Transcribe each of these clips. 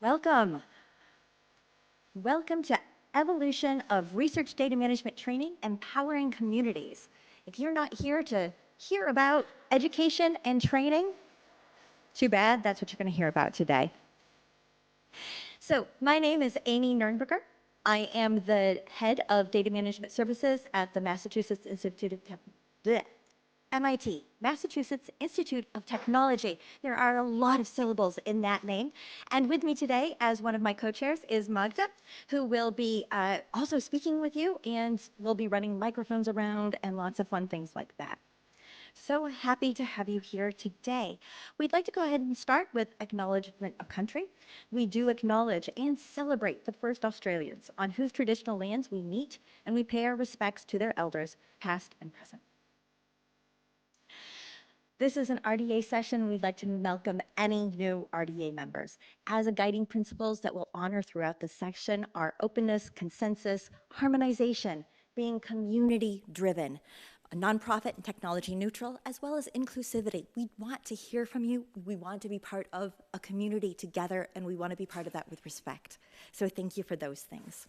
Welcome. Welcome to Evolution of Research Data Management Training, Empowering Communities. If you're not here to hear about education and training, too bad, that's what you're going to hear about today. So my name is Amy Nernberger. I am the head of data management services at the Massachusetts Institute of MIT, Massachusetts Institute of Technology. There are a lot of syllables in that name. And with me today, as one of my co-chairs, is Magda, who will be also speaking with you, and we'll be running microphones around and lots of fun things like that. So happy to have you here today. We'd like to go ahead and start with acknowledgement of country. We do acknowledge and celebrate the first Australians on whose traditional lands we meet, and we pay our respects to their elders, past and present. This is an RDA session. We'd like to welcome any new RDA members. As a guiding principles that we'll honor throughout this section are openness, consensus, harmonization, being community-driven, nonprofit and technology neutral, as well as inclusivity. We want to hear from you. We want to be part of a community together, and we want to be part of that with respect. So thank you for those things.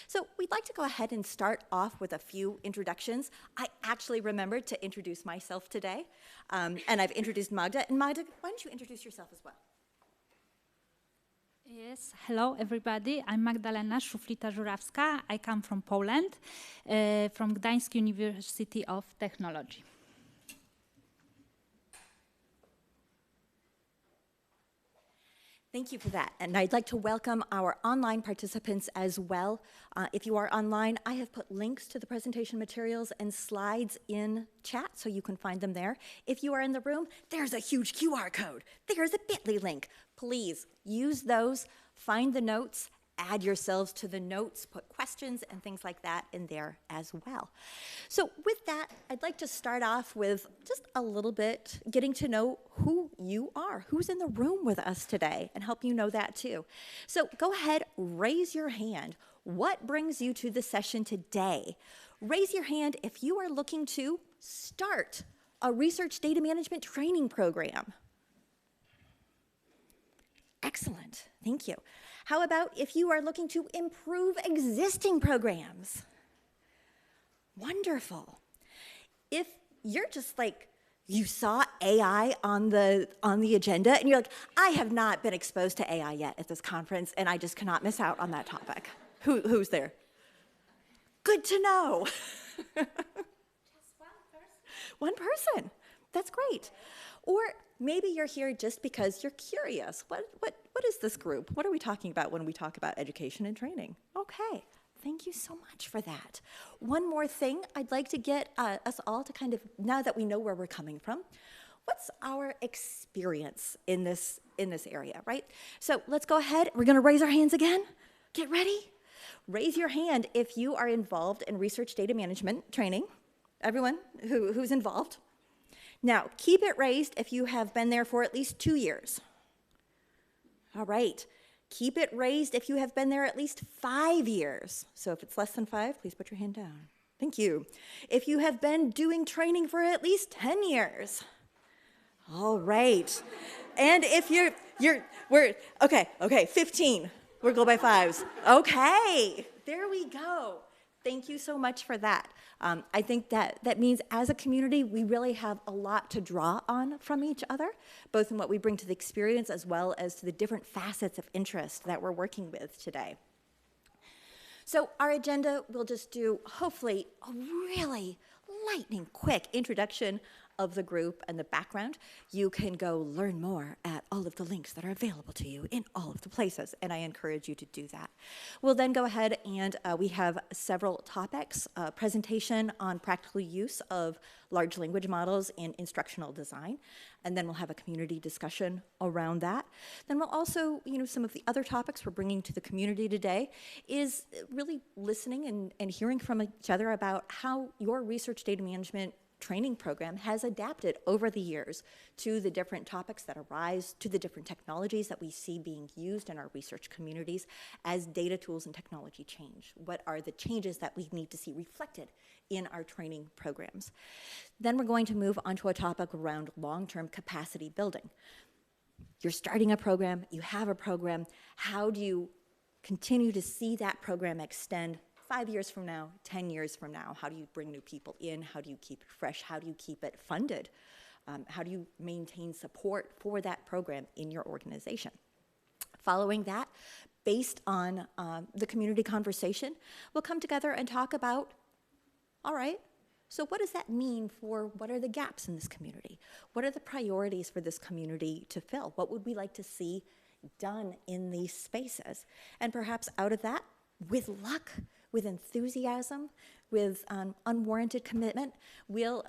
So we'd like to go ahead and start off with a few introductions. I actually remembered to introduce myself today, and I've introduced Magda. And Magda, why don't you introduce yourself as well? Yes, hello everybody. I'm Magdalena Szuflita-Żurawska. I come from Poland, from Gdańsk University of Technology. Thank you for that. And I'd like to welcome our online participants as well. If you are online, I have put links to the presentation materials and slides in chat, so you can find them there. If you are in the room, there's a huge QR code. There's a bit.ly link. Please use those, find the notes, add yourselves to the notes, put questions and things like that in there as well. So with that, I'd like to start off with just a little bit getting to know who you are, who's in the room with us today, and help you know that too. So go ahead, raise your hand. What brings you to the session today? Raise your hand if you are looking to start a research data management training program. Excellent, thank you. How about if you are looking to improve existing programs? Wonderful. If you're just like, you saw AI on the agenda and you're like, I have not been exposed to AI yet at this conference and I just cannot miss out on that topic. Who's there? Good to know. Just one person. That's great. Or maybe you're here just because you're curious. What is this group? What are we talking about when we talk about education and training? Okay, thank you so much for that. One more thing I'd like to get us all to kind of, now that we know where we're coming from, what's our experience in this area, right? So let's go ahead. We're going to raise our hands again. Get ready. Raise your hand if you are involved in research data management training. Everyone who's involved. Now, keep it raised if you have been there for at least 2 years. All right. Keep it raised if you have been there at least 5 years. So if it's less than 5, please put your hand down. Thank you. If you have been doing training for at least 10 years. All right. And if okay, 15. We'll go by 5s. Okay, there we go. Thank you so much for that. I think that means as a community, we really have a lot to draw on from each other, both in what we bring to the experience as well as to the different facets of interest that we're working with today. So our agenda will just do, hopefully, a really lightning quick introduction of the group and the background. You can go learn more at all of the links that are available to you in all of the places, and I encourage you to do that. We'll then go ahead and we have several topics, presentation on practical use of large language models in instructional design, and then we'll have a community discussion around that. Then we'll also, some of the other topics we're bringing to the community today is really listening and hearing from each other about how your research data management training program has adapted over the years to the different topics that arise, to the different technologies that we see being used in our research communities as data tools and technology change. What are the changes that we need to see reflected in our training programs? Then we're going to move on to a topic around long-term capacity building. you're starting a program, you have a program, how do you continue to see that program extend 5 years from now, 10 years from now? How do you bring new people in? How do you keep it fresh? How do you keep it funded? How do you maintain support for that program in your organization? Following that, based on the community conversation, we'll come together and talk about, all right, so what does that mean for what are the gaps in this community? What are the priorities for this community to fill? What would we like to see done in these spaces? And perhaps out of that, with luck, with enthusiasm, with unwarranted commitment, we'll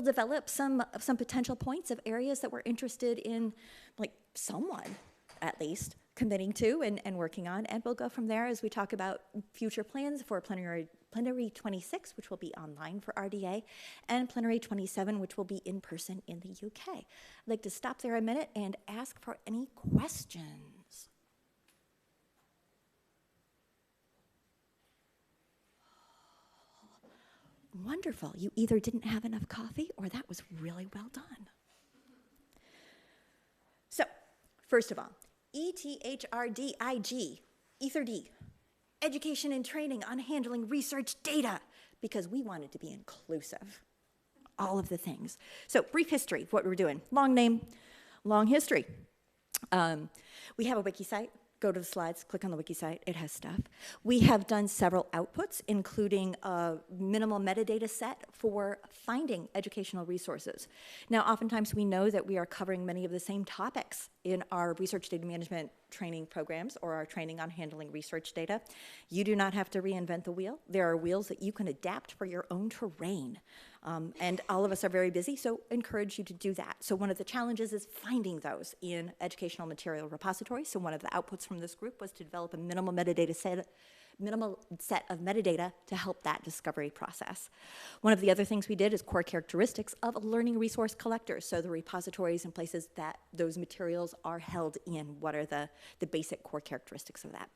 develop some potential points of areas that we're interested in, like someone at least committing to and working on, and we'll go from there as we talk about future plans for plenary 26, which will be online for RDA, and plenary 27, which will be in person in the UK. I'd like to stop there a minute and ask for any questions. Wonderful. You either didn't have enough coffee or that was really well done. So, first of all, ETHRDIG, ETHRD, education and training on handling research data, because we want it to be inclusive. All of the things. So, brief history of what we're doing. Long name, long history. We have a wiki site. Go to the slides, click on the wiki site, it has stuff. We have done several outputs, including a minimal metadata set for finding educational resources. Now, oftentimes we know that we are covering many of the same topics in our research data management training programs or our training on handling research data. You do not have to reinvent the wheel. There are wheels that you can adapt for your own terrain. And all of us are very busy, so encourage you to do that. So one of the challenges is finding those in educational material repositories. So one of the outputs from this group was to develop a minimal set of metadata to help that discovery process. One of the other things we did is core characteristics of a learning resource collector. So the repositories and places that those materials are held in, what are the basic core characteristics of that.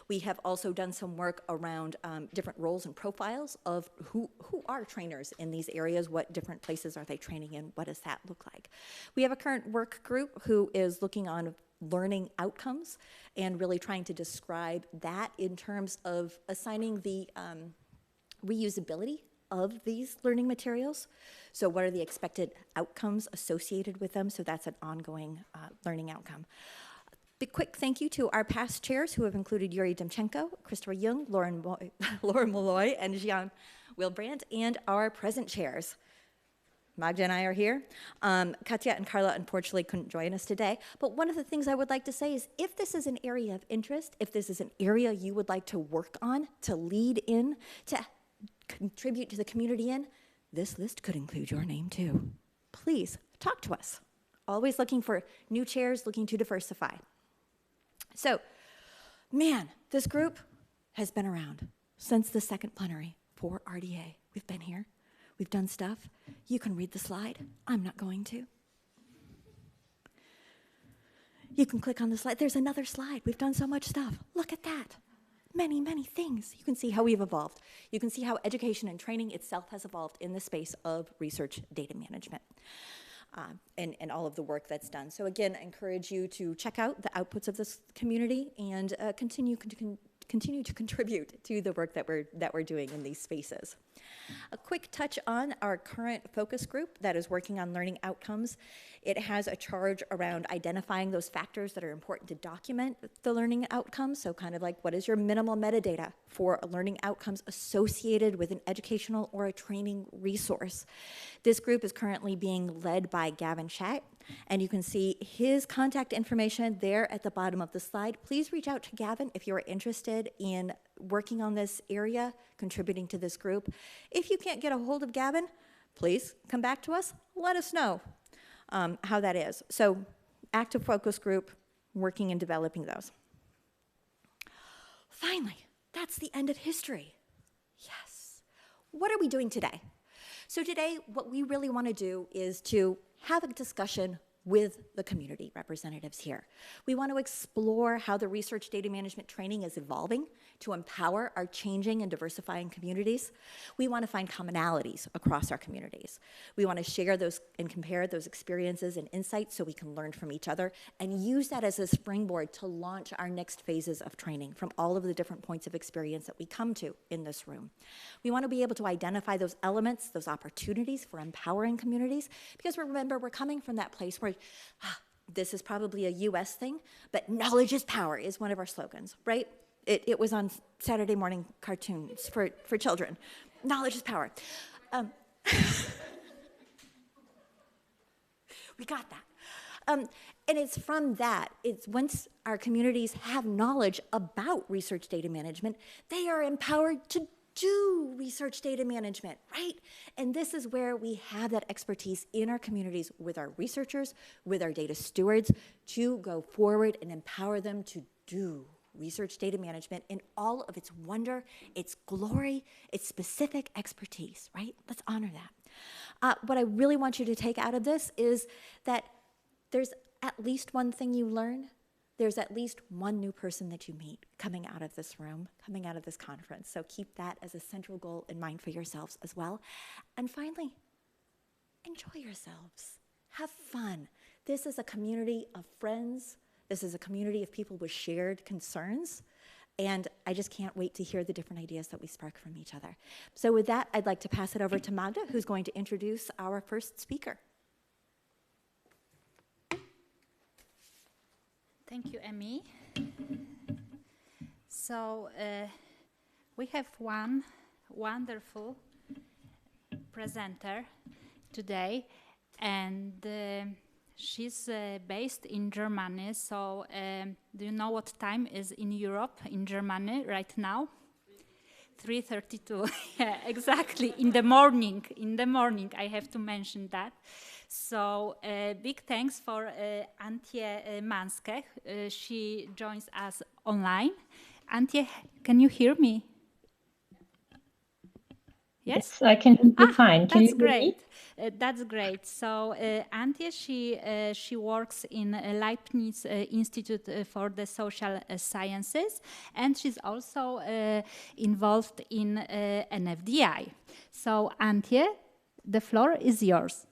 We have also done some work around different roles and profiles of who are trainers in these areas, what different places are they training in, what does that look like. We have a current work group who is looking on learning outcomes and really trying to describe that in terms of assigning the reusability of these learning materials. So what are the expected outcomes associated with them? So that's an ongoing learning outcome. Big quick thank you to our past chairs who have included Yuri Demchenko, Christopher Jung, Laura Malloy, and Jean Wilbrandt, and our present chairs. Magda and I are here. Katya and Carla unfortunately couldn't join us today, but one of the things I would like to say is if this is an area of interest, if this is an area you would like to work on, to lead in, to contribute to the community in, this list could include your name too. Please talk to us. Always looking for new chairs, looking to diversify. So, man, this group has been around since the second plenary for RDA. We've been here. We've done stuff. You can read the slide. I'm not going to. You can click on the slide. There's another slide. We've done so much stuff. Look at that. Many, many things. You can see how we've evolved. You can see how education and training itself has evolved in the space of research data management and all of the work that's done. So again, I encourage you to check out the outputs of this community and continue to contribute to the work that we're doing in these spaces. A quick touch on our current focus group that is working on learning outcomes. It has a charge around identifying those factors that are important to document the learning outcomes. So kind of like, what is your minimal metadata for learning outcomes associated with an educational or a training resource? This group is currently being led by Gavin Schatt, and you can see his contact information there at the bottom of the slide. Please reach out to Gavin if you're interested in working on this area, contributing to this group. If you can't get a hold of Gavin, please come back to us. Let us know how that is. So, active focus group, working and developing those. Finally, that's the end of history. Yes. What are we doing today? So today, what we really want to do is to have a discussion with the community representatives here. We want to explore how the research data management training is evolving to empower our changing and diversifying communities. We want to find commonalities across our communities. We want to share those and compare those experiences and insights so we can learn from each other and use that as a springboard to launch our next phases of training from all of the different points of experience that we come to in this room. We want to be able to identify those elements, those opportunities for empowering communities, because remember, we're coming from that place where this is probably a US thing, but knowledge is power is one of our slogans, right? It was on Saturday morning cartoons for children. Knowledge is power. We got that. And it's from that, it's once our communities have knowledge about research data management, they are empowered to do research data management, right? And this is where we have that expertise in our communities with our researchers, with our data stewards, to go forward and empower them to do research data management in all of its wonder, its glory, its specific expertise, right? Let's honor that. What I really want you to take out of this is that there's at least one thing you learn. There's at least one new person that you meet coming out of this room, coming out of this conference. So keep that as a central goal in mind for yourselves as well. And finally, enjoy yourselves. Have fun. This is a community of friends. This is a community of people with shared concerns. And I just can't wait to hear the different ideas that we spark from each other. So with that, I'd like to pass it over to Magda, who's going to introduce our first speaker. Thank you, Emmy. So we have one wonderful presenter today, and she's based in Germany. So do you know what time is in Europe, in Germany, right now? 3:32. Yeah, exactly. In the morning. In the morning, I have to mention that. So big thanks for Antje Manske. She joins us online. Antje, can you hear me? Yes, I can hear you fine. Can that's you hear great. me? That's great. So Antje, she works in Leibniz Institute for the Social Sciences, and she's also involved in NFDI. So Antje, the floor is yours.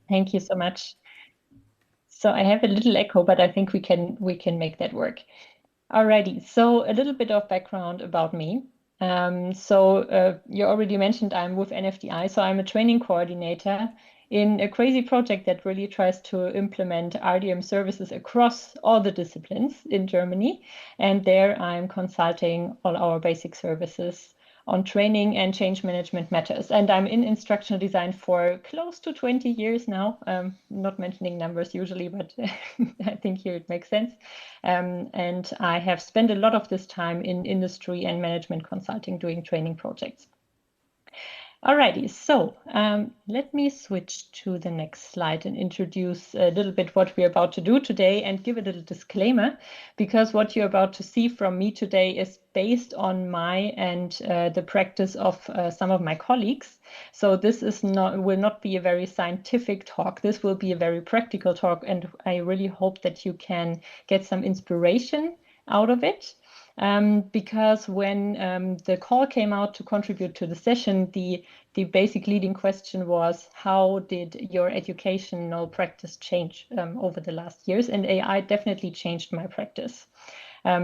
Thank you so much. So I have a little echo, but I think we can make that work. Alrighty. So a little bit of background about me. You already mentioned I'm with NFDI, so I'm a training coordinator in a crazy project that really tries to implement RDM services across all the disciplines in Germany. And there I'm consulting all our basic services on training and change management matters. And I'm in instructional design for close to 20 years now. Not mentioning numbers usually, but I think here it makes sense. And I have spent a lot of this time in industry and management consulting doing training projects. Alrighty, so let me switch to the next slide and introduce a little bit what we're about to do today and give a little disclaimer, because what you're about to see from me today is based on my and the practice of some of my colleagues. So this will not be a very scientific talk. This will be a very practical talk, and I really hope that you can get some inspiration out of it. Because when the call came out to contribute to the session, the basic leading question was, how did your educational practice change over the last years? And AI definitely changed my practice.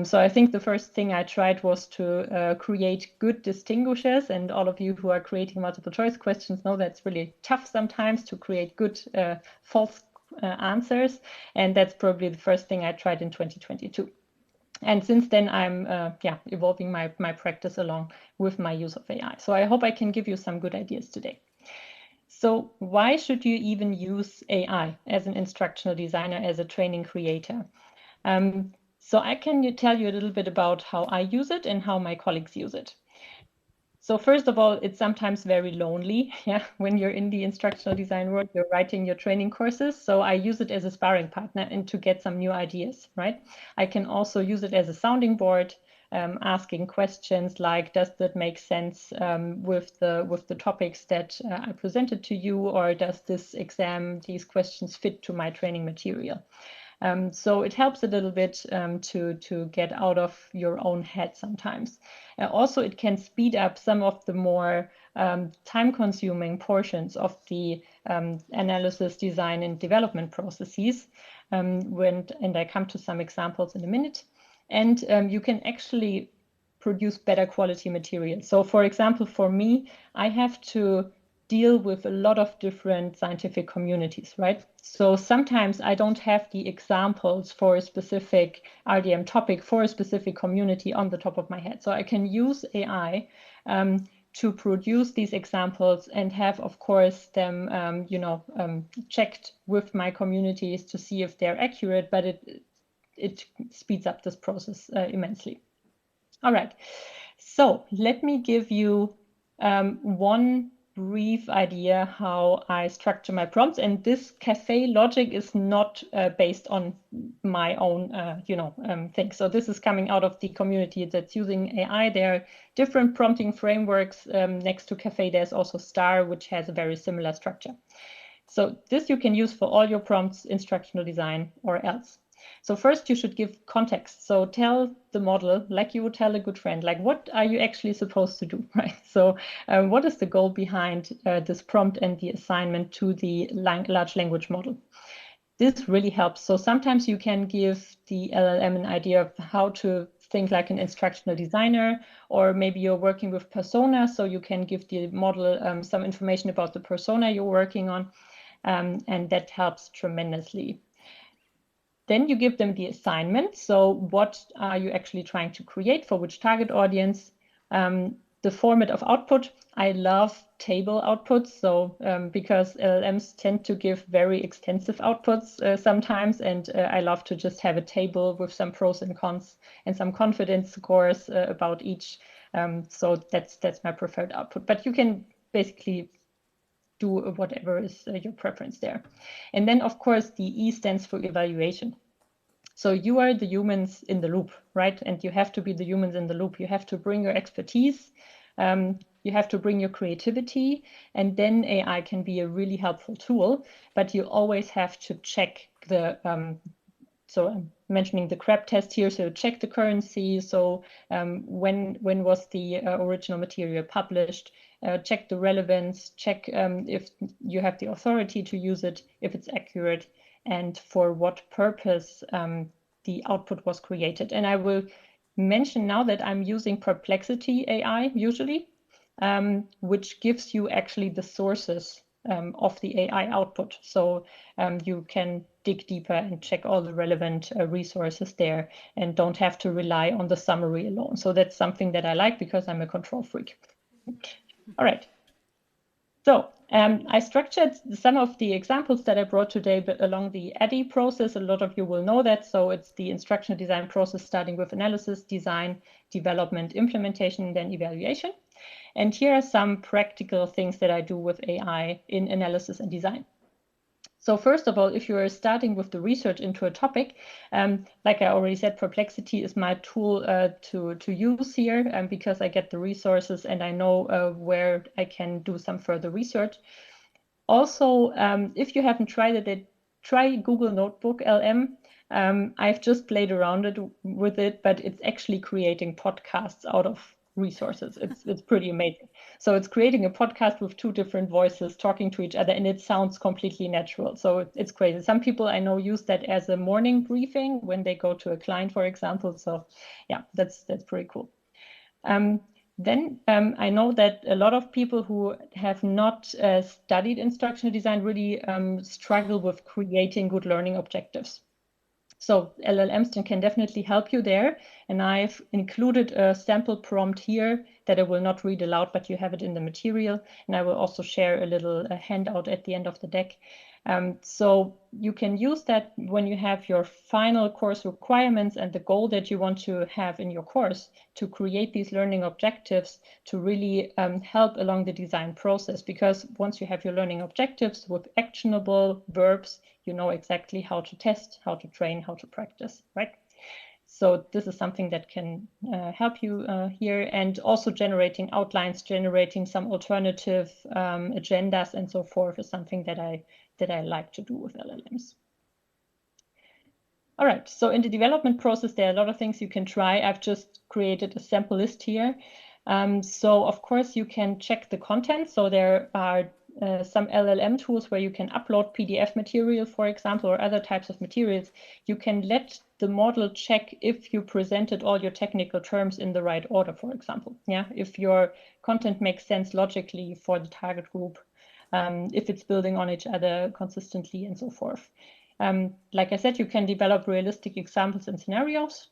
So I think the first thing I tried was to create good distinguishers, and all of you who are creating multiple choice questions know that's really tough sometimes to create good false answers. And that's probably the first thing I tried in 2022. And since then, I'm evolving my practice along with my use of AI. So I hope I can give you some good ideas today. So why should you even use AI as an instructional designer, as a training creator? So I can tell you a little bit about how I use it and how my colleagues use it. So first of all, it's sometimes very lonely. When you're in the instructional design world, you're writing your training courses. So I use it as a sparring partner and to get some new ideas, right? I can also use it as a sounding board asking questions like, does that make sense with the topics that I presented to you, or does this exam, these questions fit to my training material? So it helps a little bit to get out of your own head sometimes. Also, it can speed up some of the more time-consuming portions of the analysis, design, and development processes. And I come to some examples in a minute. And you can actually produce better quality material. So, for example, for me, I have to deal with a lot of different scientific communities, right? So sometimes I don't have the examples for a specific RDM topic for a specific community on the top of my head. So I can use AI to produce these examples and have, of course, them, checked with my communities to see if they're accurate, but it speeds up this process immensely. All right, so let me give you one brief idea how I structure my prompts. And this cafe logic is not based on my own, thing. So this is coming out of the community that's using AI. There are different prompting frameworks. Next to cafe, there's also Star, which has a very similar structure. So this you can use for all your prompts, instructional design or else. So first you should give context. So tell the model, like you would tell a good friend, like what are you actually supposed to do, right? So what is the goal behind this prompt and the assignment to the large language model? This really helps. So sometimes you can give the LLM an idea of how to think like an instructional designer, or maybe you're working with persona, so you can give the model some information about the persona you're working on, and that helps tremendously. Then you give them the assignment. So what are you actually trying to create, for which target audience? The format of output. I love table outputs. So because LLMs tend to give very extensive outputs sometimes, and I love to just have a table with some pros and cons and some confidence scores about each. So that's my preferred output. But you can basically do whatever is your preference there. And then, of course, the E stands for evaluation. So you are the humans in the loop, right? And you have to be the humans in the loop. You have to bring your expertise. You have to bring your creativity, and then AI can be a really helpful tool. But you always have to check the, so I'm mentioning the CREP test here. So check the currency. So when was the original material published? Check the relevance, check if you have the authority to use it, if it's accurate, and for what purpose the output was created. And I will mention now that I'm using Perplexity AI usually, which gives you actually the sources of the AI output. So you can dig deeper and check all the relevant resources there and don't have to rely on the summary alone. So that's something that I like because I'm a control freak. All right. So I structured some of the examples that I brought today along the ADDI process. A lot of you will know that. So it's the instructional design process starting with analysis, design, development, implementation, and then evaluation. And here are some practical things that I do with AI in analysis and design. So first of all, if you're starting with the research into a topic, like I already said, Perplexity is my tool to use here because I get the resources and I know where I can do some further research. Also, if you haven't tried it, try Google Notebook LM. I've just played around with it, but it's actually creating podcasts out of resources. It's pretty amazing. So it's creating a podcast with two different voices talking to each other, and it sounds completely natural. So it's crazy. Some people I know use that as a morning briefing when they go to a client, for example. So yeah, that's pretty cool. Then I know that a lot of people who have not studied instructional design really struggle with creating good learning objectives. So LLMs can definitely help you there. And I've included a sample prompt here that I will not read aloud, but you have it in the material. And I will also share a little handout at the end of the deck. So you can use that when you have your final course requirements and the goal that you want to have in your course to create these learning objectives to really help along the design process. Because once you have your learning objectives with actionable verbs, you know exactly how to test, how to train, how to practice, right? So this is something that can help you here, and also generating outlines, generating some alternative agendas and so forth is something that I like to do with LLMs. All right, so in the development process, there are a lot of things you can try. I've just created a sample list here. So of course you can check the content. So there are some LLM tools where you can upload PDF material, for example, or other types of materials. You can let the model check if you presented all your technical terms in the right order, for example. Yeah, if your content makes sense logically for the target group, if it's building on each other consistently and so forth. Like I said, you can develop realistic examples and scenarios.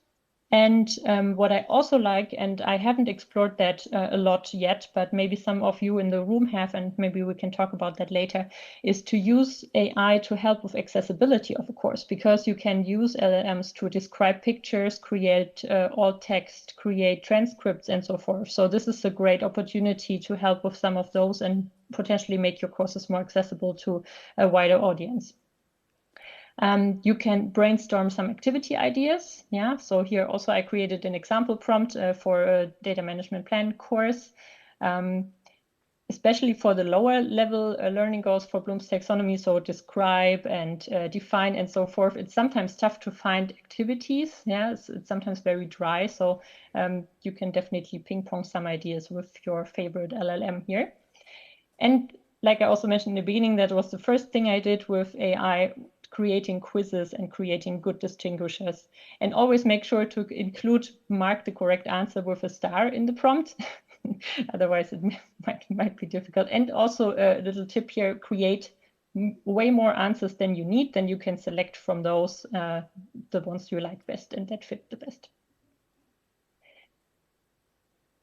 And what I also like, and I haven't explored that a lot yet, but maybe some of you in the room have, and maybe we can talk about that later, is to use AI to help with accessibility of a course, because you can use LLMs to describe pictures, create alt text, create transcripts, and so forth. So this is a great opportunity to help with some of those and potentially make your courses more accessible to a wider audience. You can brainstorm some activity ideas. Yeah, so here also I created an example prompt for a data management plan course, especially for the lower level learning goals for Bloom's taxonomy. So describe and define and so forth. It's sometimes tough to find activities. Yeah, it's sometimes very dry. So you can definitely ping pong some ideas with your favorite LLM here. And like I also mentioned in the beginning, that was the first thing I did with AI, creating quizzes and creating good distinguishers. And always make sure to mark the correct answer with a star in the prompt. Otherwise, it might be difficult. And also a little tip here, create way more answers than you need. Then you can select from those the ones you like best and that fit the best.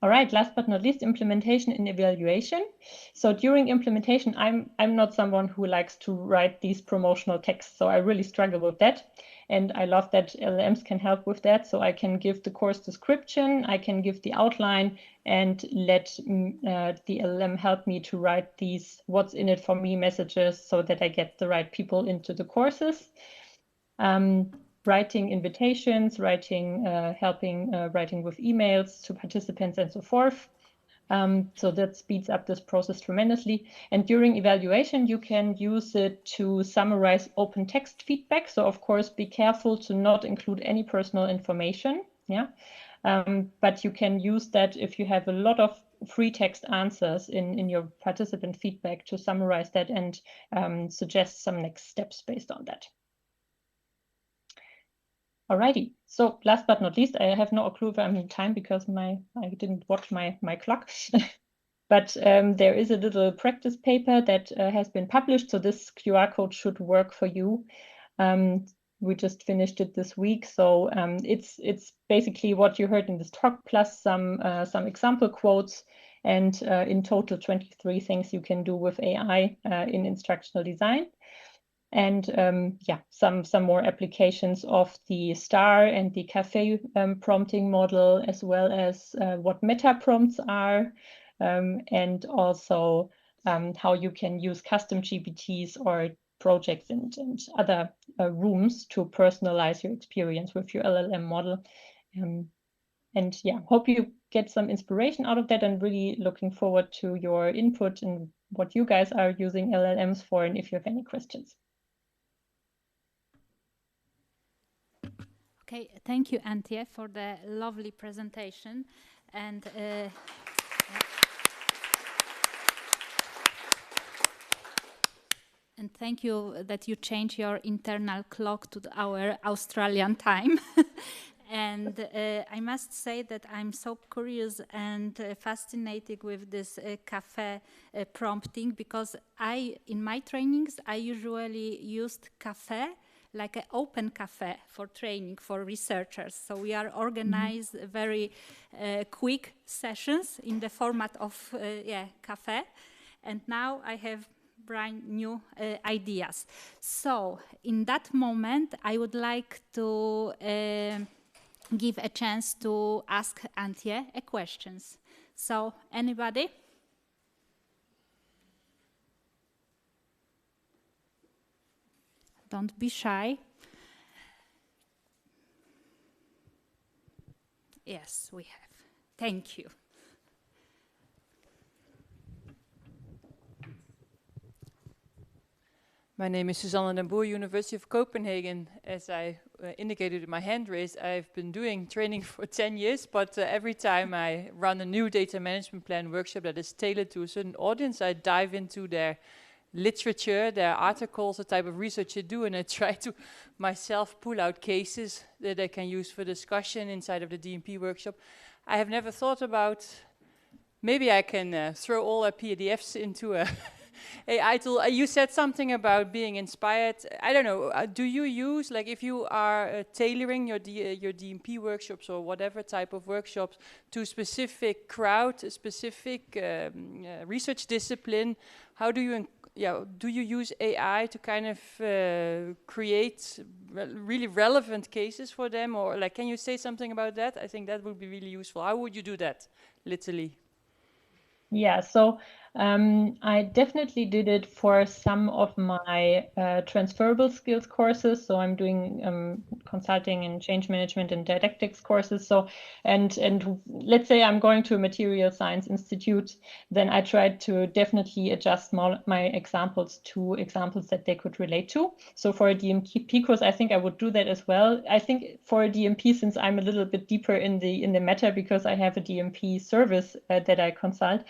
All right, last but not least, implementation and evaluation. So during implementation, I'm not someone who likes to write these promotional texts, so I really struggle with that. And I love that LLMs can help with that. So I can give the course description, I can give the outline, and let the LLM help me to write these what's in it for me messages so that I get the right people into the courses. Writing invitations, helping writing with emails to participants and so forth. So that speeds up this process tremendously. And during evaluation, you can use it to summarize open text feedback. So of course, be careful to not include any personal information. Yeah, but you can use that if you have a lot of free text answers in your participant feedback to summarize that and suggest some next steps based on that. Alrighty, so last but not least, I have no clue if I'm in time because I didn't watch my clock. But there is a little practice paper that has been published, so this QR code should work for you. We just finished it this week, so it's basically what you heard in this talk plus some example quotes, and in total 23 things you can do with AI in instructional design. And yeah, some more applications of the star and the cafe prompting model, as well as what meta prompts are, and also how you can use custom GPTs or projects and other rooms to personalize your experience with your LLM model. And yeah, hope you get some inspiration out of that, and really looking forward to your input and what you guys are using LLMs for, and if you have any questions. Okay, thank you, Antje, for the lovely presentation. And and thank you that you changed your internal clock to our Australian time. And I must say that I'm so curious and fascinated with this cafe prompting, because in my trainings, I usually used cafe like an open cafe for training for researchers. So we are organized very quick sessions in the format of cafe. And now I have brand new ideas. So in that moment, I would like to give a chance to ask Antje a questions. So anybody? Don't be shy. Yes, we have. Thank you. My name is Susanne den Boer, University of Copenhagen. As I indicated in my hand raise, I've been doing training for 10 years, but every time I run a new data management plan workshop that is tailored to a certain audience, I dive into their literature, their articles, the type of research they do, and I try to myself pull out cases that I can use for discussion inside of the DMP workshop. I have never thought about, maybe I can throw all our PDFs into a AI tool. You said something about being inspired. I don't know. Do you use, like, if you are tailoring your DMP workshops or whatever type of workshops to a specific crowd, a specific research discipline? How do you do you use AI to kind of create really relevant cases for them, or like, can you say something about that? I think that would be really useful. How would you do that, literally? Yeah, so I definitely did it for some of my transferable skills courses. So I'm doing consulting and change management and didactics courses. So and let's say I'm going to a material science institute, then I tried to definitely adjust my examples to examples that they could relate to. So for a DMP course, I think I would do that as well. I think for a DMP, since I'm a little bit deeper in the matter, because I have a DMP service that I consult,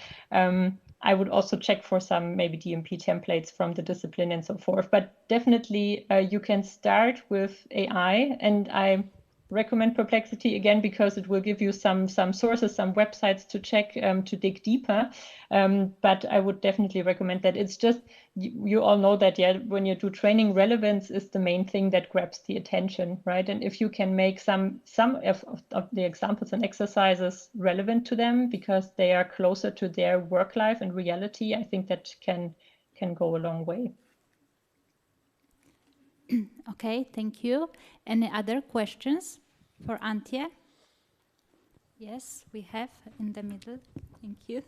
I would also check for some maybe DMP templates from the discipline and so forth. But definitely you can start with AI, and I recommend Perplexity again because it will give you some sources, some websites to check to dig deeper. But I would definitely recommend that. It's just, you all know that, yeah, when you do training, relevance is the main thing that grabs the attention, right? And if you can make some of the examples and exercises relevant to them because they are closer to their work life and reality, I think that can go a long way. Okay, thank you. Any other questions for Antje? Yes, we have in the middle. Thank you.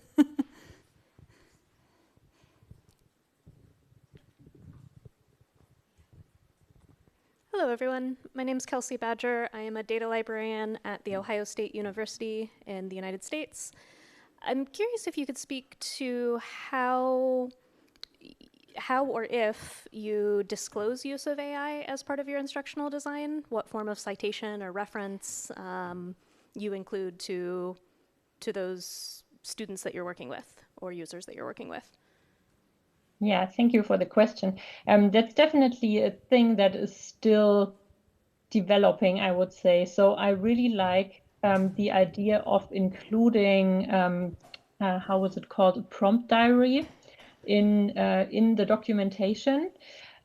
Hello, everyone. My name is Kelsey Badger. I am a data librarian at The Ohio State University in the United States. I'm curious if you could speak to how or if you disclose use of AI as part of your instructional design, what form of citation or reference you include to those students that you're working with or users that you're working with. Yeah, thank you for the question. That's definitely a thing that is still developing, I would say. So I really like the idea of including, how was it called, a prompt diary in the documentation.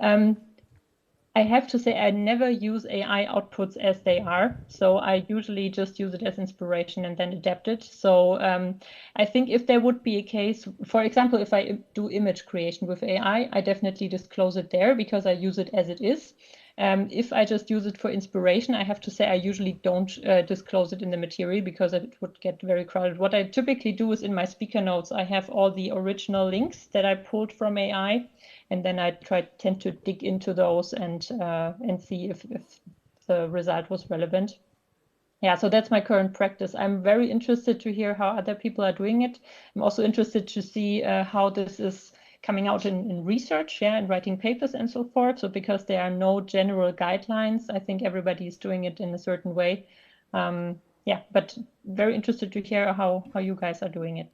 I have to say I never use AI outputs as they are. So I usually just use it as inspiration and then adapt it. So I think if there would be a case, for example, if I do image creation with AI, I definitely disclose it there because I use it as it is. If I just use it for inspiration, I have to say I usually don't disclose it in the material because it would get very crowded. What I typically do is in my speaker notes, I have all the original links that I pulled from AI, and then I tend to dig into those and see if the result was relevant. Yeah, so that's my current practice. I'm very interested to hear how other people are doing it. I'm also interested to see how this is coming out in research, yeah, and writing papers and so forth. So because there are no general guidelines, I think everybody is doing it in a certain way. Yeah, but very interested to hear how you guys are doing it.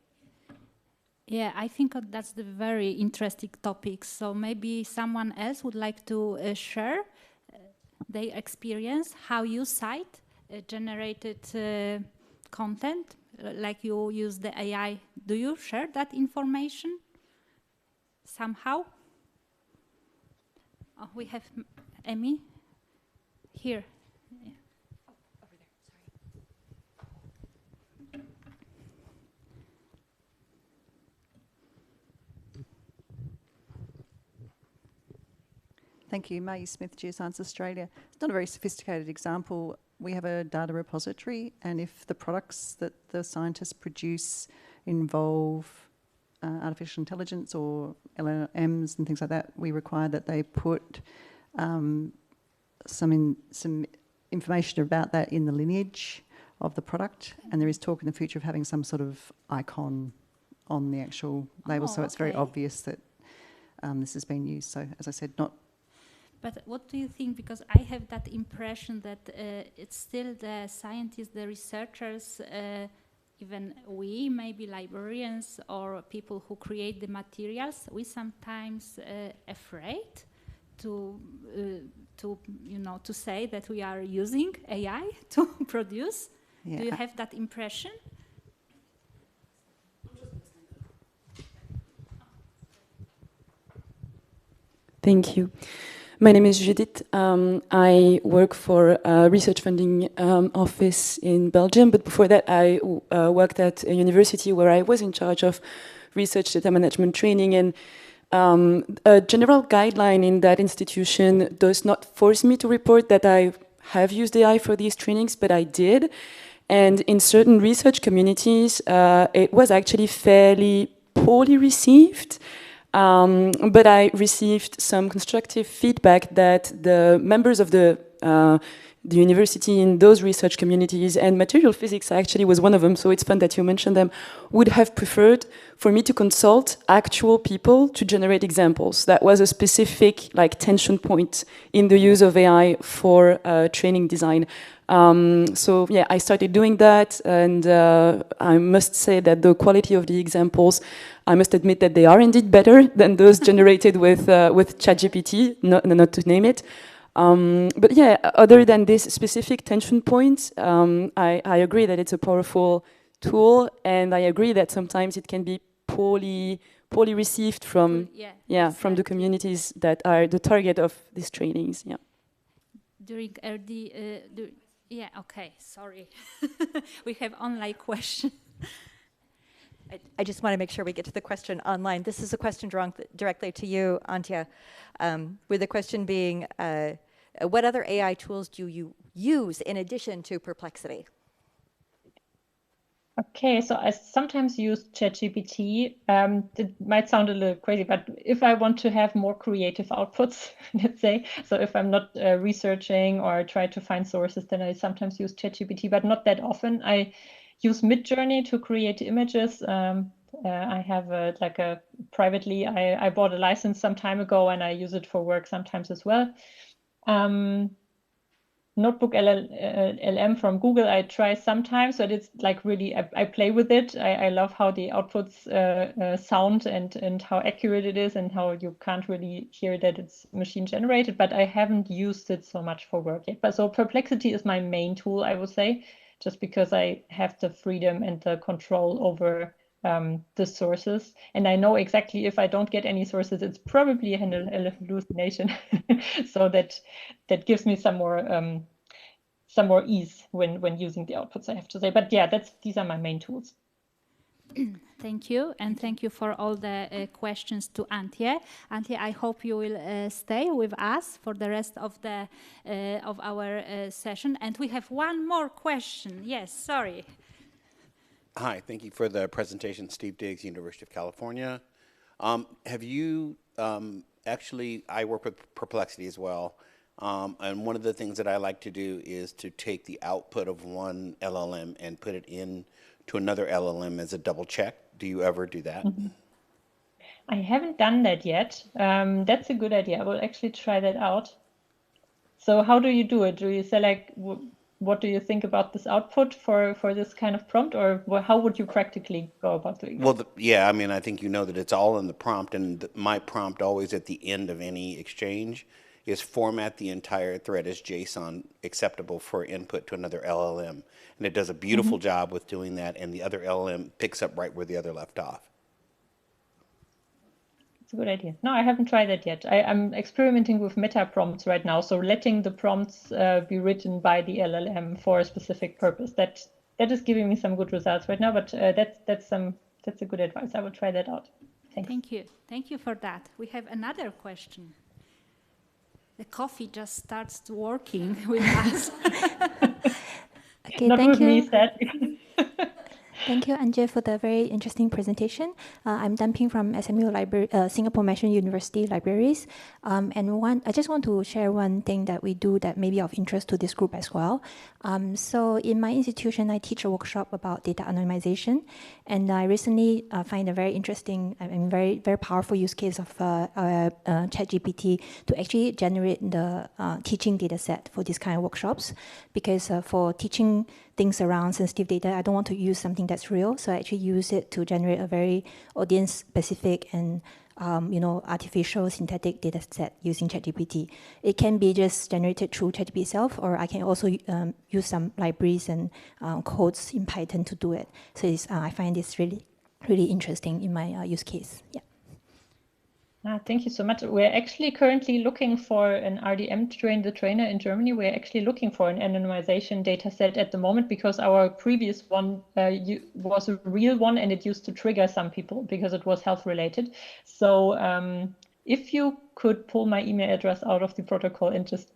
Yeah, I think that's the very interesting topic. So maybe someone else would like to share their experience, how you cite generated content, like you use the AI. Do you share that information somehow? Oh, we have Emmy here. Yeah. Oh, over there, sorry. Thank you, Maggie Smith, Geoscience Australia. It's not a very sophisticated example. We have a data repository, and if the products that the scientists produce involve artificial intelligence or LLMs and things like that, we require that they put some information about that in the lineage of the product, and there is talk in the future of having some sort of icon on the actual label, so it's very obvious that this has been used. So, as I said, not. But what do you think? Because I have that impression that it's still the scientists, the researchers, even we, maybe librarians or people who create the materials, we sometimes afraid to say that we are using AI to produce. Yeah. Do you have that impression? Thank you. My name is Judith. I work for a research funding office in Belgium, but before that I worked at a university where I was in charge of research data management training, and a general guideline in that institution does not force me to report that I have used AI for these trainings, but I did. And in certain research communities, it was actually fairly poorly received. But I received some constructive feedback that the members of the university in those research communities, and material physics actually was one of them, so it's fun that you mentioned them, would have preferred for me to consult actual people to generate examples. That was a specific tension point in the use of AI for training design. So yeah, I started doing that, and I must say that the quality of the examples, I must admit that they are indeed better than those generated with ChatGPT, not to name it. But yeah, other than this specific tension point, I agree that it's a powerful tool, and I agree that sometimes it can be poorly received from from the communities that are the target of these trainings. Yeah. During yeah, okay, sorry. We have online question. I just want to make sure we get to the question online. This is a question directly to you, Antje, with the question being, what other AI tools do you use in addition to Perplexity? Okay, so I sometimes use ChatGPT. It might sound a little crazy, but if I want to have more creative outputs, let's say, so if I'm not researching or try to find sources, then I sometimes use ChatGPT, but not that often. I use Midjourney to create images. I have privately, I bought a license some time ago, and I use it for work sometimes as well. Notebook LM from Google I try sometimes, but it's really, I play with it. I love how the outputs sound and how accurate it is, and how you can't really hear that it's machine generated, but I haven't used it so much for work yet. But so Perplexity is my main tool, I would say, just because I have the freedom and the control over the sources, and I know exactly if I don't get any sources, it's probably a hallucination. So that gives me some more ease when using the outputs, I have to say. But yeah, these are my main tools. Thank you, and thank you for all the questions to Antje. Antje, I hope you will stay with us for the rest of the of our session. And we have one more question. Yes, sorry. Hi, thank you for the presentation, Steve Diggs, University of California. Have you, actually, I work with Perplexity as well, and one of the things that I like to do is to take the output of one LLM and put it in to another LLM as a double check. Do you ever do that? Mm-hmm. I haven't done that yet. That's a good idea. I will actually try that out. So how do you do it? Do you say what do you think about this output for this kind of prompt, or how would you practically go about doing it? Well, yeah, I mean, I think you know that it's all in the prompt, and my prompt always at the end of any exchange is format the entire thread as JSON acceptable for input to another LLM. And it does a beautiful job with doing that, and the other LLM picks up right where the other left off. It's a good idea. No, I haven't tried that yet. I'm experimenting with meta prompts right now, so letting the prompts be written by the LLM for a specific purpose. That is giving me some good results right now, but that's a good advice. I will try that out. Thanks. Thank you. Thank you for that. We have another question. The coffee just starts working with us. Okay, Not thank with you. me, sadly. Thank you, Anje, for the very interesting presentation. I'm Damping from SMU Library, Singapore National University Libraries. I just want to share one thing that we do that may be of interest to this group as well. So in my institution, I teach a workshop about data anonymization. And I recently find a very interesting and very, very powerful use case of ChatGPT to actually generate the teaching data set for this kind of workshops. Because for teaching things around sensitive data, I don't want to use something that's real, so I actually use it to generate a very audience-specific and artificial synthetic data set using ChatGPT. It can be just generated through ChatGPT itself, or I can also use some libraries and codes in Python to do it. So I find this really, really interesting in my use case. Yeah. Thank you so much. We're actually currently looking for an RDM to train the trainer in Germany. We're actually looking for an anonymization data set at the moment because our previous one was a real one and it used to trigger some people because it was health related. So if you could pull my email address out of the protocol and just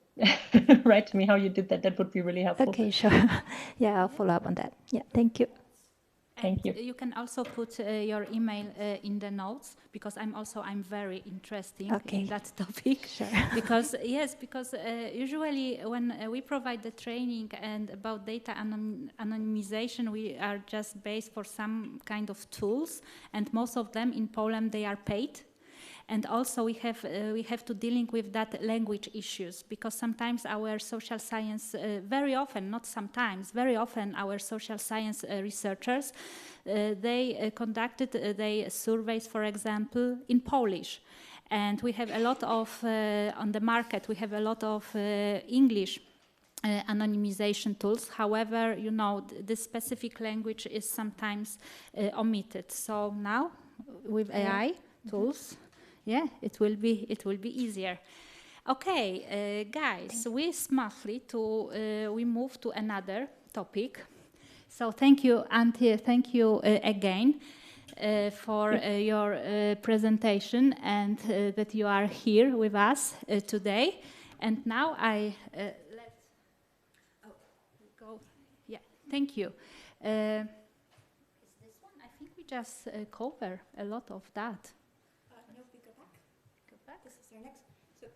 write to me how you did that, that would be really helpful. Okay, sure. Yeah, I'll follow up on that. Yeah, thank you. Thank you. You can also put your email in the notes because I'm very interested in that topic. Sure. because usually when we provide the training and about data anonymization, we are just based for some kind of tools, and most of them in Poland they are paid. And also we have to dealing with that language issues because sometimes our social science, very often our social science researchers, they conducted they surveys, for example, in Polish. And we have a lot of, on the market, we have a lot of English anonymization tools. However, this specific language is sometimes omitted. So now with AI tools, yeah, it will be easier. Okay, guys, we smoothly we move to another topic. So thank you, Antje. Thank you again for your presentation and that you are here with us today. And now let's go. Yeah, thank you. Is this one? I think we just cover a lot of that. No, we go back. Go back. This is our next. So,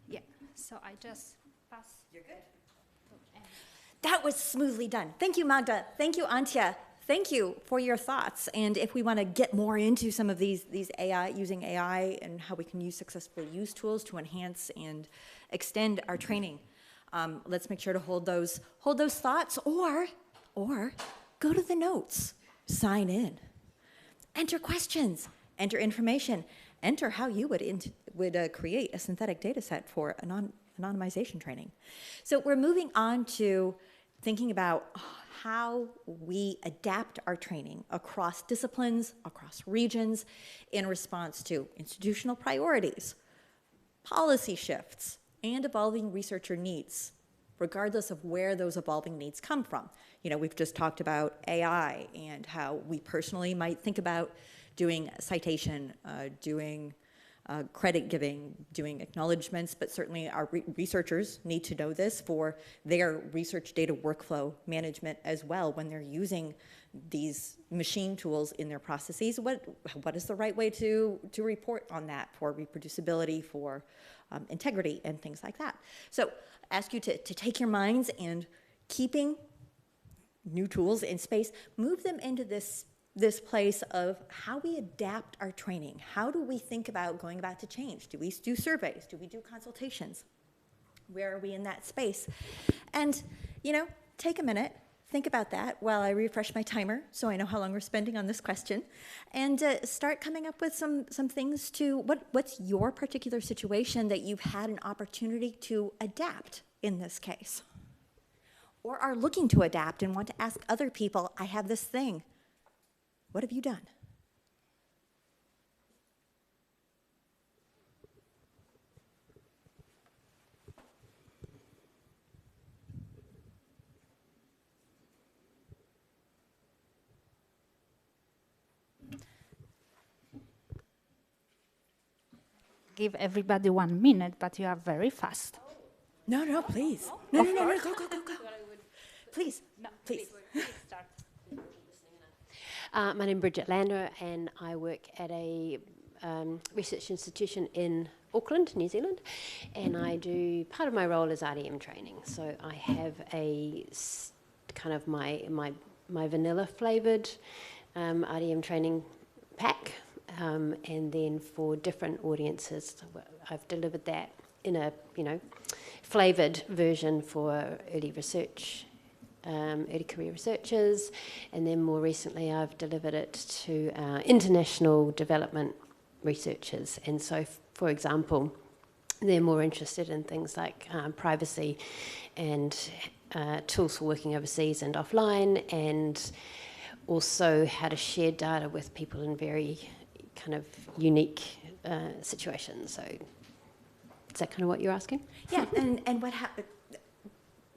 yeah. So I just pass. You're good. That was smoothly done. Thank you, Magda. Thank you, Antje. Thank you for your thoughts. And if we want to get more into some of these AI, using AI and how we can successfully use tools to enhance and extend our training, let's make sure to hold those thoughts, or go to the notes, sign in, enter questions, enter information, enter how you would create a synthetic data set for anonymization training. So we're moving on to thinking about how we adapt our training across disciplines, across regions, in response to institutional priorities, policy shifts, and evolving researcher needs, regardless of where those evolving needs come from. We've just talked about AI and how we personally might think about doing citation, doing credit giving, doing acknowledgements, but certainly our researchers need to know this for their research data workflow management as well when they're using these machine tools in their processes. What is the right way to report on that for reproducibility, for integrity, and things like that? So ask you to take your minds and keeping new tools in space, move them into this place of how we adapt our training. How do we think about going about to change? Do we do surveys? Do we do consultations? Where are we in that space? And, take a minute, think about that while I refresh my timer so I know how long we're spending on this question, and start coming up with some things to, what's your particular situation that you've had an opportunity to adapt in this case? Or are looking to adapt and want to ask other people, I have this thing. What have you done? Give everybody 1 minute, but you are very fast. No, please. No, go. Please, No, please. start. My name is Bridget Lander, and I work at a research institution in Auckland, New Zealand, and I do, part of my role is RDM training. So I have a kind of my vanilla flavoured RDM training pack, and then for different audiences, I've delivered that in a, flavoured version for early research, early career researchers, and then more recently I've delivered it to international development researchers. And so, for example, they're more interested in things like privacy and tools for working overseas and offline, and also how to share data with people in very kind of unique situations. So is that kind of what you're asking? Yeah, and what happened?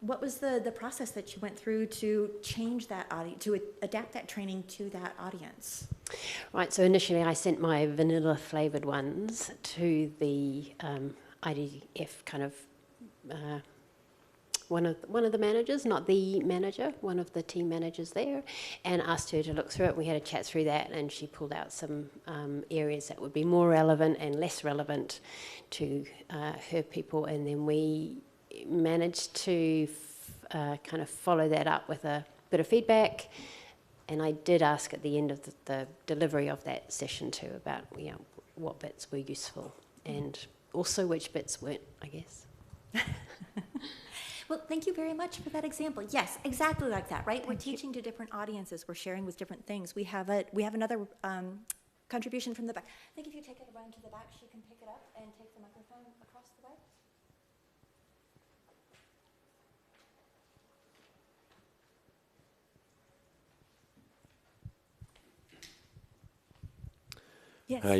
What was the process that you went through to change that audience, to adapt that training to that audience? Right, so initially I sent my vanilla flavoured ones to the IDF kind of one of the managers, not the manager, one of the team managers there, and asked her to look through it. We had a chat through that, and she pulled out some areas that would be more relevant and less relevant to her people, and then we managed to kind of follow that up with a bit of feedback. And I did ask at the end of the delivery of that session too about what bits were useful and also which bits weren't, I guess. Well, thank you very much for that example. Yes, exactly like that, right? We're teaching to different audiences. We're sharing with different things. We have another contribution from the back. I think if you take it around to the back, she can pick it up and take the microphone across the way. Yes. Hi,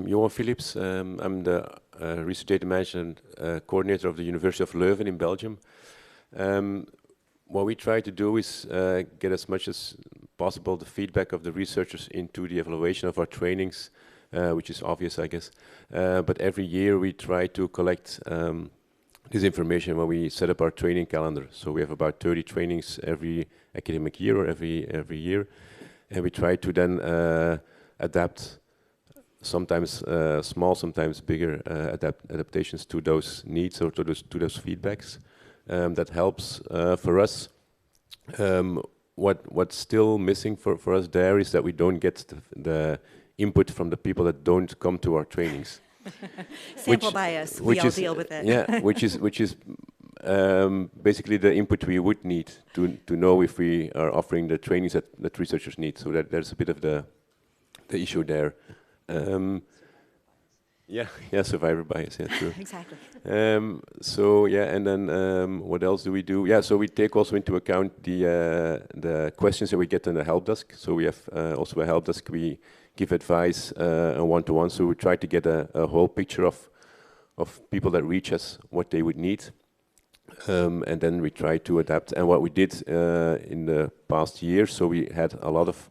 Johan Philips. I'm the research data management coordinator of the University of Leuven in Belgium. What we try to do is get as much as possible the feedback of the researchers into the evaluation of our trainings, which is obvious, I guess. But every year we try to collect this information when we set up our training calendar. So we have about 30 trainings every academic year or every year, and we try to then adapt. Sometimes small, sometimes bigger adaptations to those needs or to those feedbacks. That helps for us. What's still missing for us there is that we don't get the input from the people that don't come to our trainings. Sample bias. We all deal with it. Yeah, which is basically the input we would need to know if we are offering the trainings that researchers need. So that there's a bit of the issue there. Survivor bias, yeah, true. Exactly. So yeah, and then what else do we do? Yeah, so we take also into account the questions that we get in the help desk. So we have also a help desk. We give advice one-to-one. So we try to get a whole picture of people that reach us, what they would need, and then we try to adapt. And what we did in the past year, so we had a lot of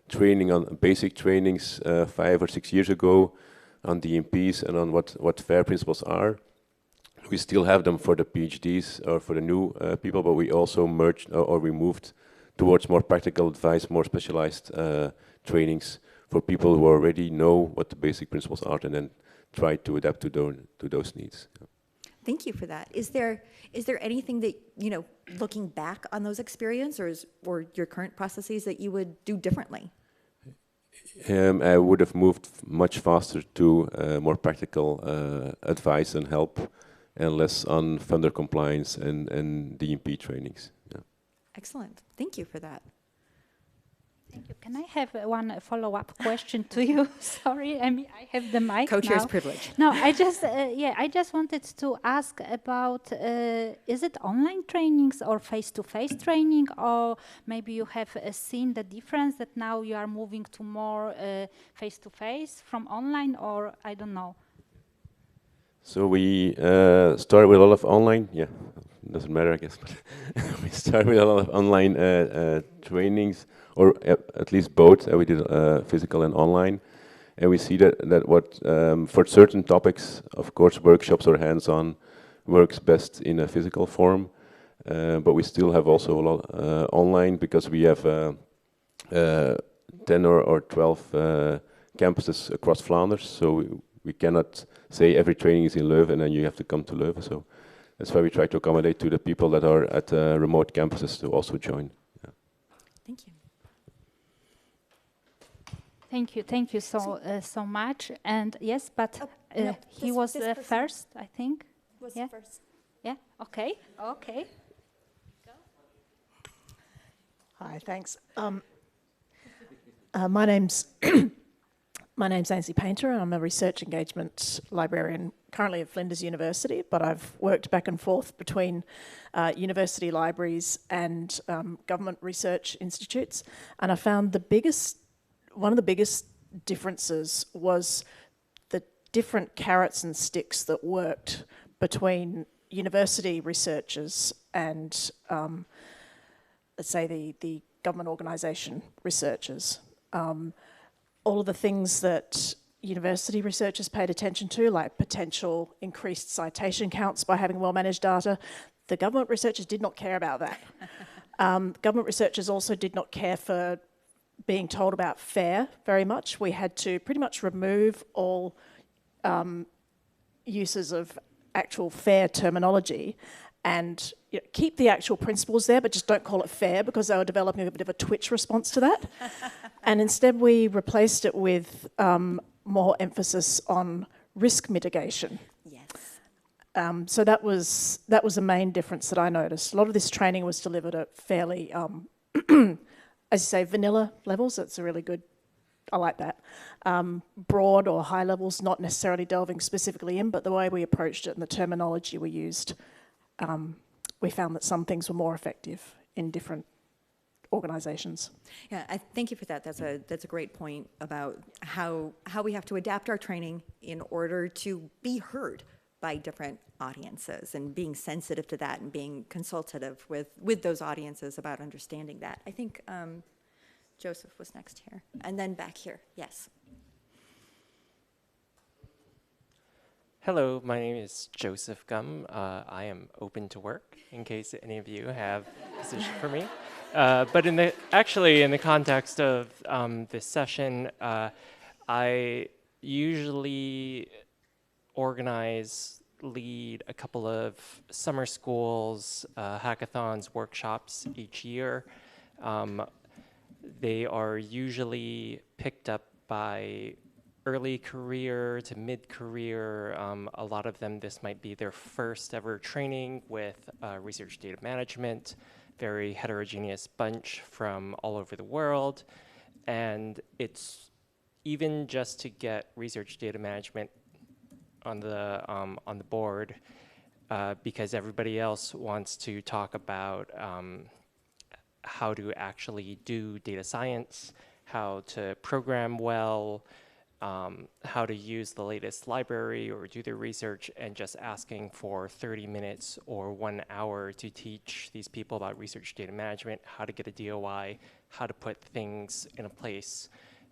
training on basic trainings 5 or 6 years ago on DMPs and on what FAIR principles are. We still have them for the PhDs or for the new people, but we also merged or we moved towards more practical advice, more specialized trainings for people who already know what the basic principles are and then try to adapt to those needs. Thank you for that. Is there anything that, looking back on those experiences or your current processes that you would do differently? I would have moved much faster to more practical advice and help and less on funder compliance and DMP trainings. Yeah. Excellent. Thank you for that. Thank you. Can I have one follow-up question to you? Sorry, I have the mic Co-chair's now. privilege. No, I just wanted to ask about, is it online trainings or face-to-face training, or maybe you have seen the difference that now you are moving to more face-to-face from online, or I don't know. So we start with a lot of online, doesn't matter, I guess, but we start with a lot of online trainings, or at least both. We did physical and online, and we see that what for certain topics, of course, workshops or hands-on works best in a physical form, but we still have also a lot online because we have 10 or 12 campuses across Flanders, so we cannot say every training is in Leuven and then you have to come to Leuven. So that's why we try to accommodate to the people that are at remote campuses to also join. Yeah. Thank you. Thank you so much. And yes, but no, he was first, I think. Was yeah. first. Yeah. Okay. Okay. Hi. Thanks. My name's my name's Ainsley Painter, and I'm a research engagement librarian currently at Flinders University. But I've worked back and forth between university libraries and government research institutes, and I found one of the biggest differences was the different carrots and sticks that worked between university researchers and, let's say, the government organisation researchers. All of the things that university researchers paid attention to, like potential increased citation counts by having well-managed data, the government researchers did not care about that. Government researchers also did not care for being told about FAIR very much. We had to pretty much remove all uses of actual FAIR terminology and keep the actual principles there, but just don't call it FAIR, because they were developing a bit of a twitch response to that. And instead we replaced it with more emphasis on risk mitigation. Yes. So that was the main difference that I noticed. A lot of this training was delivered at fairly, as you say, vanilla levels. That's a really good, I like that. Broad or high levels, not necessarily delving specifically in, but the way we approached it and the terminology we used, we found that some things were more effective in different organizations. Yeah, thank you for that. That's a great point about how we have to adapt our training in order to be heard by different audiences, and being sensitive to that and being consultative with those audiences about understanding that. I think Joseph was next here, and then back here. Yes. Hello, my name is Joseph Gum. I am open to work, in case any of you have a position for me. But in the context of this session, I usually lead a couple of summer schools, hackathons, workshops each year. They are usually picked up by early career to mid-career. A lot of them, this might be their first ever training with research data management, very heterogeneous bunch from all over the world. And it's even just to get research data management on the board, because everybody else wants to talk about how to actually do data science, how to program well, how to use the latest library or do their research, and just asking for 30 minutes or 1 hour to teach these people about research data management, how to get a DOI, how to put things in a place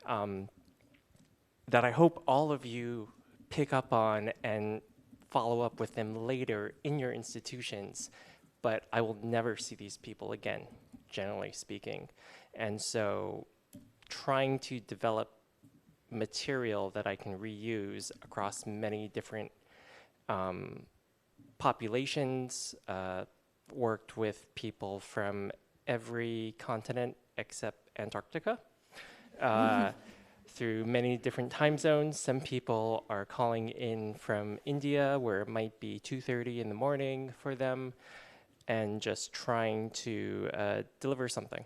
that I hope all of you pick up on and follow up with them later in your institutions. But I will never see these people again, generally speaking. And so trying to develop material that I can reuse across many different populations, worked with people from every continent except Antarctica, through many different time zones. Some people are calling in from India, where it might be 2:30 in the morning for them, and just trying to deliver something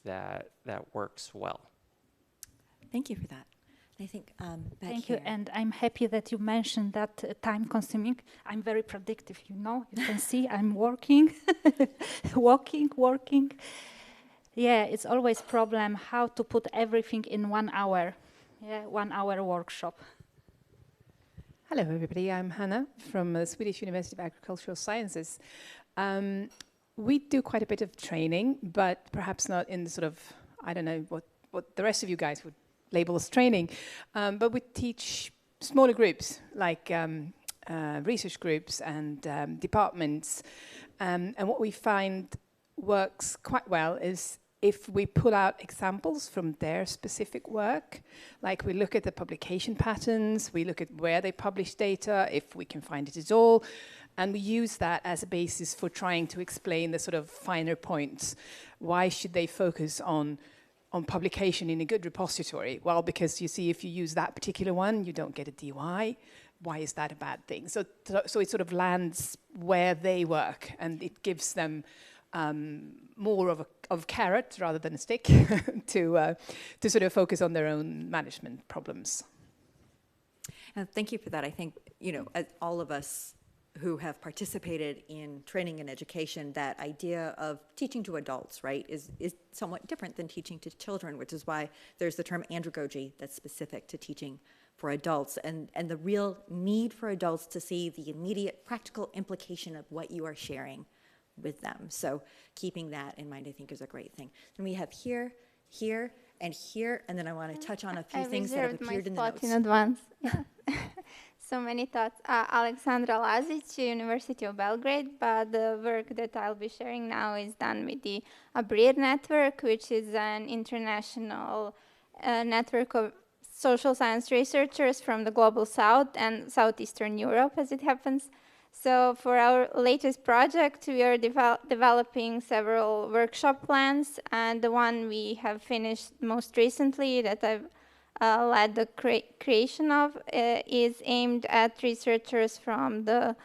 that works well. Thank you for that. I think back Thank here. you, and I'm happy that you mentioned that time-consuming. I'm very predictive, you know. You can see I'm working, working. Yeah, it's always a problem how to put everything in 1 hour. Yeah, 1 hour workshop. Hello, everybody. I'm Hannah from the Swedish University of Agricultural Sciences. We do quite a bit of training, but perhaps not in the sort of, I don't know what the rest of you guys would label as training, but we teach smaller groups, like research groups and departments. And what we find works quite well is if we pull out examples from their specific work, like we look at the publication patterns, we look at where they publish data, if we can find it at all, and we use that as a basis for trying to explain the sort of finer points. Why should they focus on publication in a good repository? Well, because you see, if you use that particular one, you don't get a DY. Why is that a bad thing? So it sort of lands where they work, and it gives them more of a carrot rather than a stick to sort of focus on their own management problems. Thank you for that. I think, you know, as all of us who have participated in training and education, that idea of teaching to adults, right, is somewhat different than teaching to children, which is why there's the term andragogy that's specific to teaching for adults, and the real need for adults to see the immediate practical implication of what you are sharing with them. So keeping that in mind, I think, is a great thing. And we have here, here, and here, and then I want to touch on a few things that have appeared in the notes. In advance. Yeah. So many thoughts. Alexandra Lazic, University of Belgrade, but the work that I'll be sharing now is done with the ABRIR network, which is an international network of social science researchers from the Global South and Southeastern Europe, as it happens. So for our latest project, we are developing several workshop plans, and the one we have finished most recently that I've led the creation of is aimed at researchers from the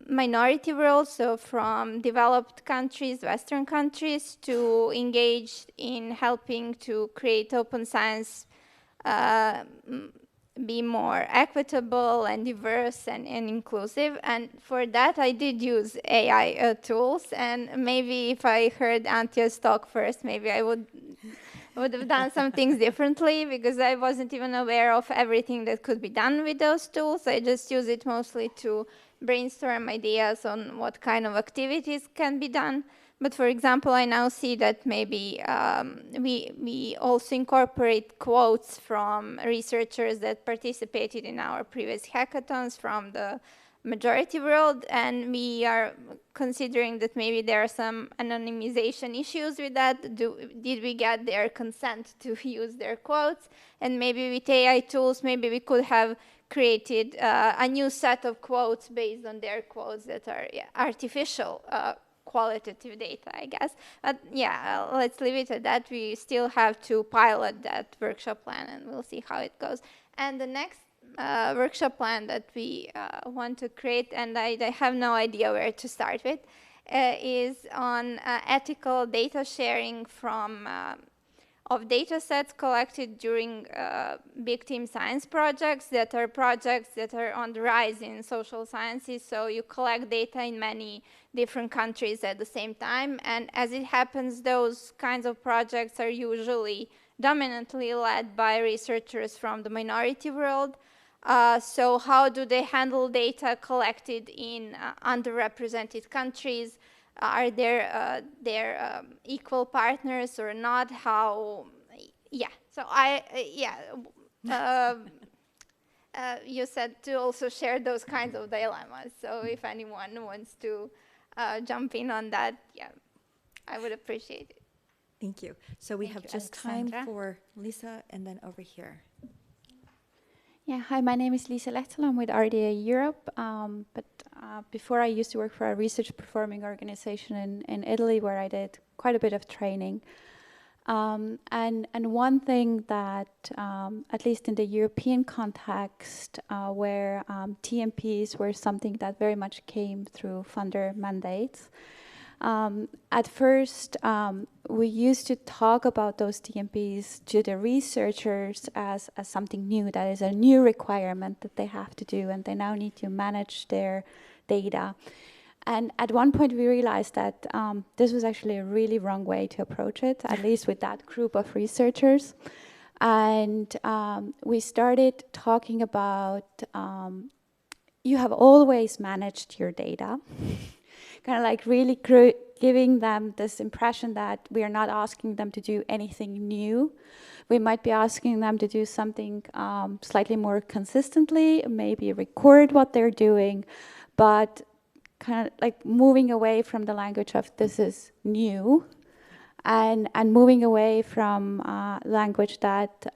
minority world, so from developed countries, Western countries, to engage in helping to create open science, be more equitable and diverse and inclusive. And for that, I did use AI tools. And maybe if I heard Antje's talk first, maybe I would have done some things differently, because I wasn't even aware of everything that could be done with those tools. I just use it mostly to brainstorm ideas on what kind of activities can be done. But for example, I now see that maybe we also incorporate quotes from researchers that participated in our previous hackathons from the majority world, and we are considering that maybe there are some anonymization issues with that. Did we get their consent to use their quotes? And maybe with AI tools, maybe we could have created a new set of quotes based on their quotes that are artificial qualitative data, I guess. But yeah, let's leave it at that. We still have to pilot that workshop plan, and we'll see how it goes. And the next workshop plan that we want to create, and I have no idea where to start with, is on ethical data sharing from of data sets collected during big team science projects that are on the rise in social sciences. So you collect data in many different countries at the same time, and as it happens, those kinds of projects are usually dominantly led by researchers from the minority world. So how do they handle data collected in underrepresented countries? Are there equal partners or not? How? Yeah. So you said to also share those kinds of dilemmas. So if anyone wants to jump in on that, yeah, I would appreciate it. Thank you. So we have just time for Lisa, and then over here. Yeah, hi, my name is Lisa Lechtel. I'm with RDM Europe, but before I used to work for a research performing organization in Italy, where I did quite a bit of training. And one thing that, at least in the European context, where TMPs were something that very much came through funder mandates. At first, we used to talk about those TMPs to the researchers as something new, that is a new requirement that they have to do, and they now need to manage their data. And at one point, we realized that this was actually a really wrong way to approach it, at least with that group of researchers. And we started talking about, you have always managed your data. Kind of like really giving them this impression that we are not asking them to do anything new. We might be asking them to do something slightly more consistently, maybe record what they're doing, but kind of like moving away from the language of this is new and moving away from language that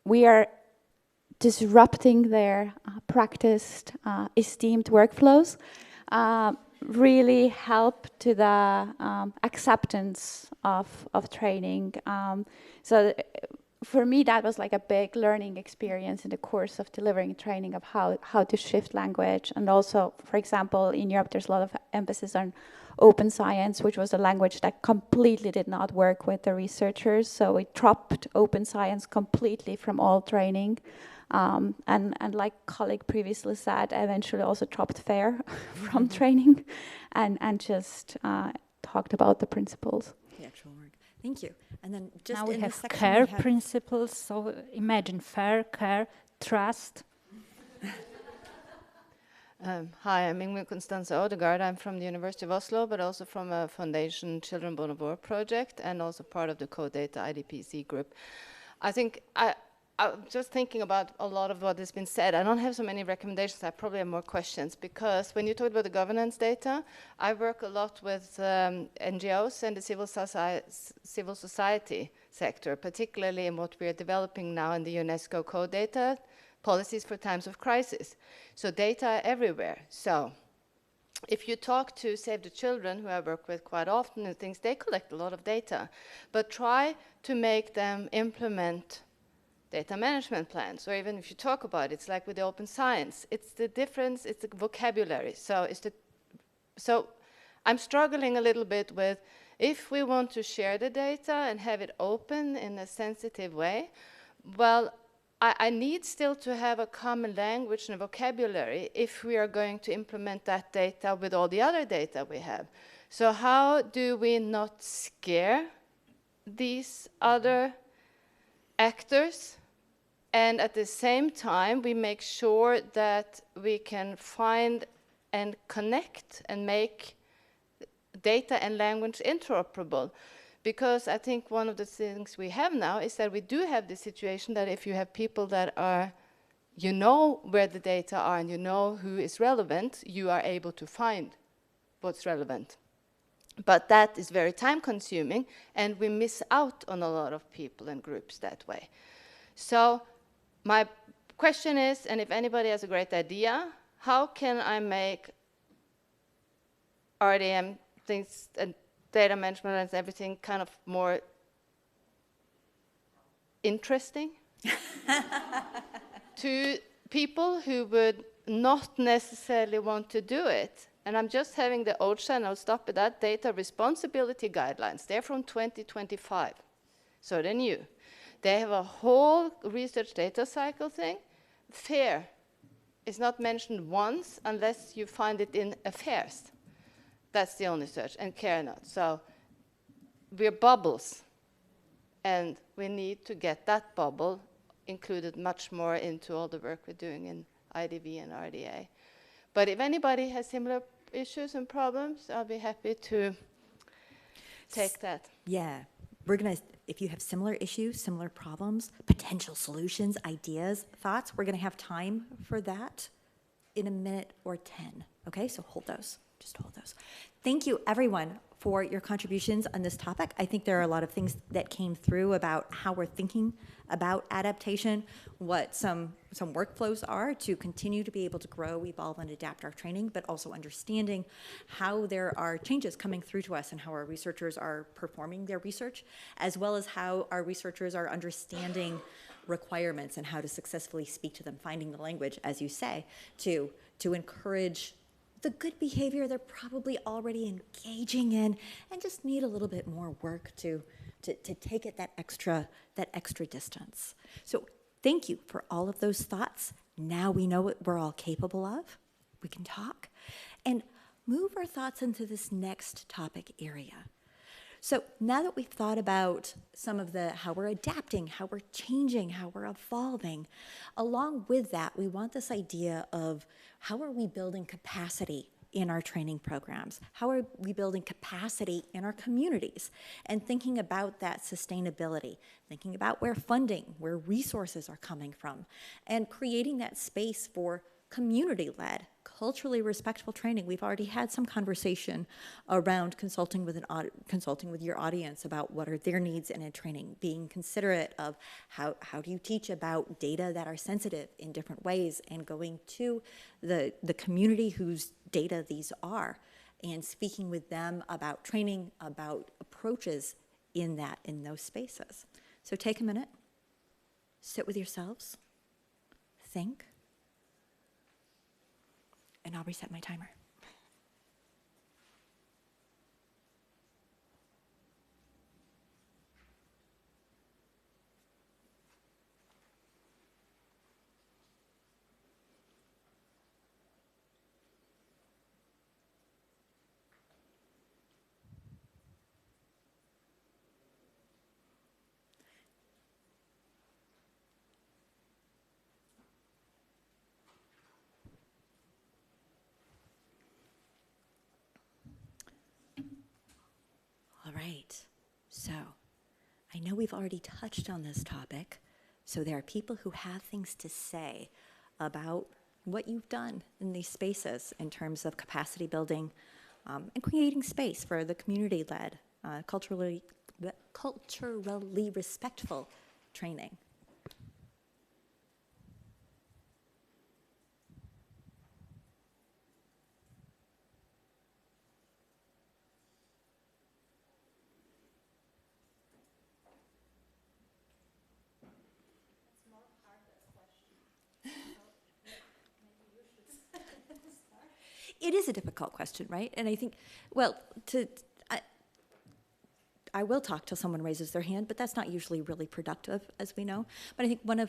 we are disrupting their practiced, esteemed workflows, really help to the acceptance of training. So for me, that was like a big learning experience in the course of delivering training of how to shift language. And also, for example, in Europe, there's a lot of emphasis on open science, which was a language that completely did not work with the researchers. So we dropped open science completely from all training. And like colleague previously said, I eventually also dropped FAIR from training and just talked about the principles. The actual work. Thank you. And then just now we in have this section care we have principles. So imagine FAIR, care, trust. Hi, I'm Ingrid Constanze Odegaard. I'm from the University of Oslo, but also from a Foundation Children Born Abroad project, and also part of the CodeData IDPC group. I think I'm just thinking about a lot of what has been said. I don't have so many recommendations. I probably have more questions, because when you talk about the governance data, I work a lot with NGOs and the civil society sector, particularly in what we are developing now in the UNESCO CodeData, policies for times of crisis. So data are everywhere. So if you talk to Save the Children, who I work with quite often and things, they collect a lot of data, but try to make them implement data management plans, or even if you talk about it, it's like with the open science, it's the difference, it's the vocabulary. So I'm struggling a little bit with, if we want to share the data and have it open in a sensitive way, well, I need still to have a common language and a vocabulary if we are going to implement that data with all the other data we have. So how do we not scare these other actors, and at the same time we make sure that we can find and connect and make data and language interoperable? Because I think one of the things we have now is that we do have the situation that if you have people that are, you know where the data are and you know who is relevant, you are able to find what's relevant. But that is very time consuming, and we miss out on a lot of people and groups that way. So my question is, and if anybody has a great idea, how can I make RDM things and data management and everything kind of more interesting to people who would not necessarily want to do it? And I'm just having the OSHA, and I'll stop at that, data responsibility guidelines. They're from 2025, so they're new. They have a whole research data cycle thing. FAIR is not mentioned once unless you find it in affairs. That's the only search, and care not. So we're bubbles, and we need to get that bubble included much more into all the work we're doing in IDV and RDA. But if anybody has similar issues and problems, I'll be happy to take that. Yeah, we're gonna, if you have similar issues, similar problems, potential solutions, ideas, thoughts, we're gonna have time for that in a minute or 10, okay? So hold those, just hold those. Thank you, everyone, for your contributions on this topic. I think there are a lot of things that came through about how we're thinking about adaptation, what some workflows are to continue to be able to grow, evolve, and adapt our training, but also understanding how there are changes coming through to us and how our researchers are performing their research, as well as how our researchers are understanding requirements and how to successfully speak to them, finding the language, as you say, to encourage the good behavior they're probably already engaging in and just need a little bit more work to take it that extra distance. So thank you for all of those thoughts. Now we know what we're all capable of. We can talk and move our thoughts into this next topic area. So now that we've thought about some of how we're adapting, how we're changing, how we're evolving, along with that, we want this idea of how are we building capacity in our training programs? How are we building capacity in our communities? And thinking about that sustainability, thinking about where funding, where resources are coming from, and creating that space for community-led, culturally respectful training. We've already had some conversation around consulting with your audience about what are their needs in a training, being considerate of how do you teach about data that are sensitive in different ways, and going to the community whose data these are, and speaking with them about training, about approaches in those spaces. So take a minute, sit with yourselves, think, and I'll reset my timer. All right, so I know we've already touched on this topic, so there are people who have things to say about what you've done in these spaces in terms of capacity building and creating space for the community-led, culturally respectful training. It is a difficult question, right? And I think, well, I will talk till someone raises their hand, but that's not usually really productive, as we know. But I think one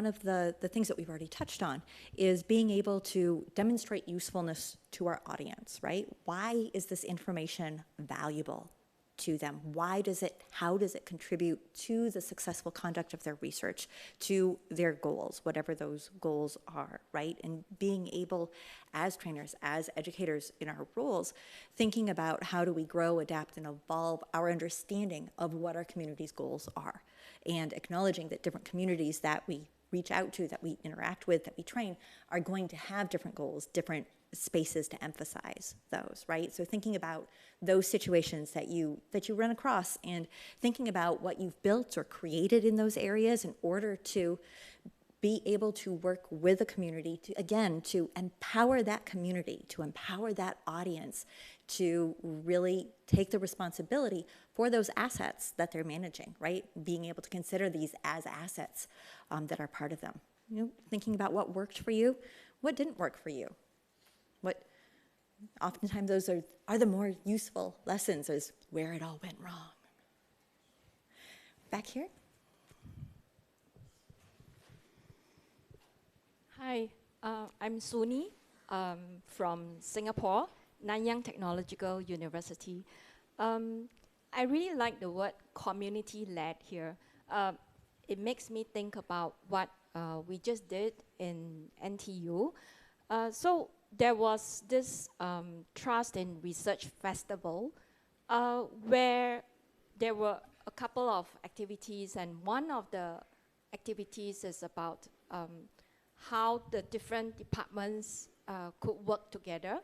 of the things that we've already touched on is being able to demonstrate usefulness to our audience, right? Why is this information valuable to them? How does it contribute to the successful conduct of their research, to their goals, whatever those goals are, right? And being able, as trainers, as educators in our roles, thinking about how do we grow, adapt, and evolve our understanding of what our community's goals are, and acknowledging that different communities that we reach out to, that we interact with, that we train, are going to have different goals, different spaces to emphasize those, right? So thinking about those situations that you run across, and thinking about what you've built or created in those areas in order to be able to work with a community to empower that community, to empower that audience, to really take the responsibility for those assets that they're managing, right? Being able to consider these as assets that are part of them. You know, thinking about what worked for you, what didn't work for you. Oftentimes those are the more useful lessons, is where it all went wrong. Back here. Hi, I'm Suni from Singapore, Nanyang Technological University. I really like the word community-led here. It makes me think about what we just did in NTU. So there was this Trust in Research Festival where there were a couple of activities, and one of the activities is about how the different departments could work together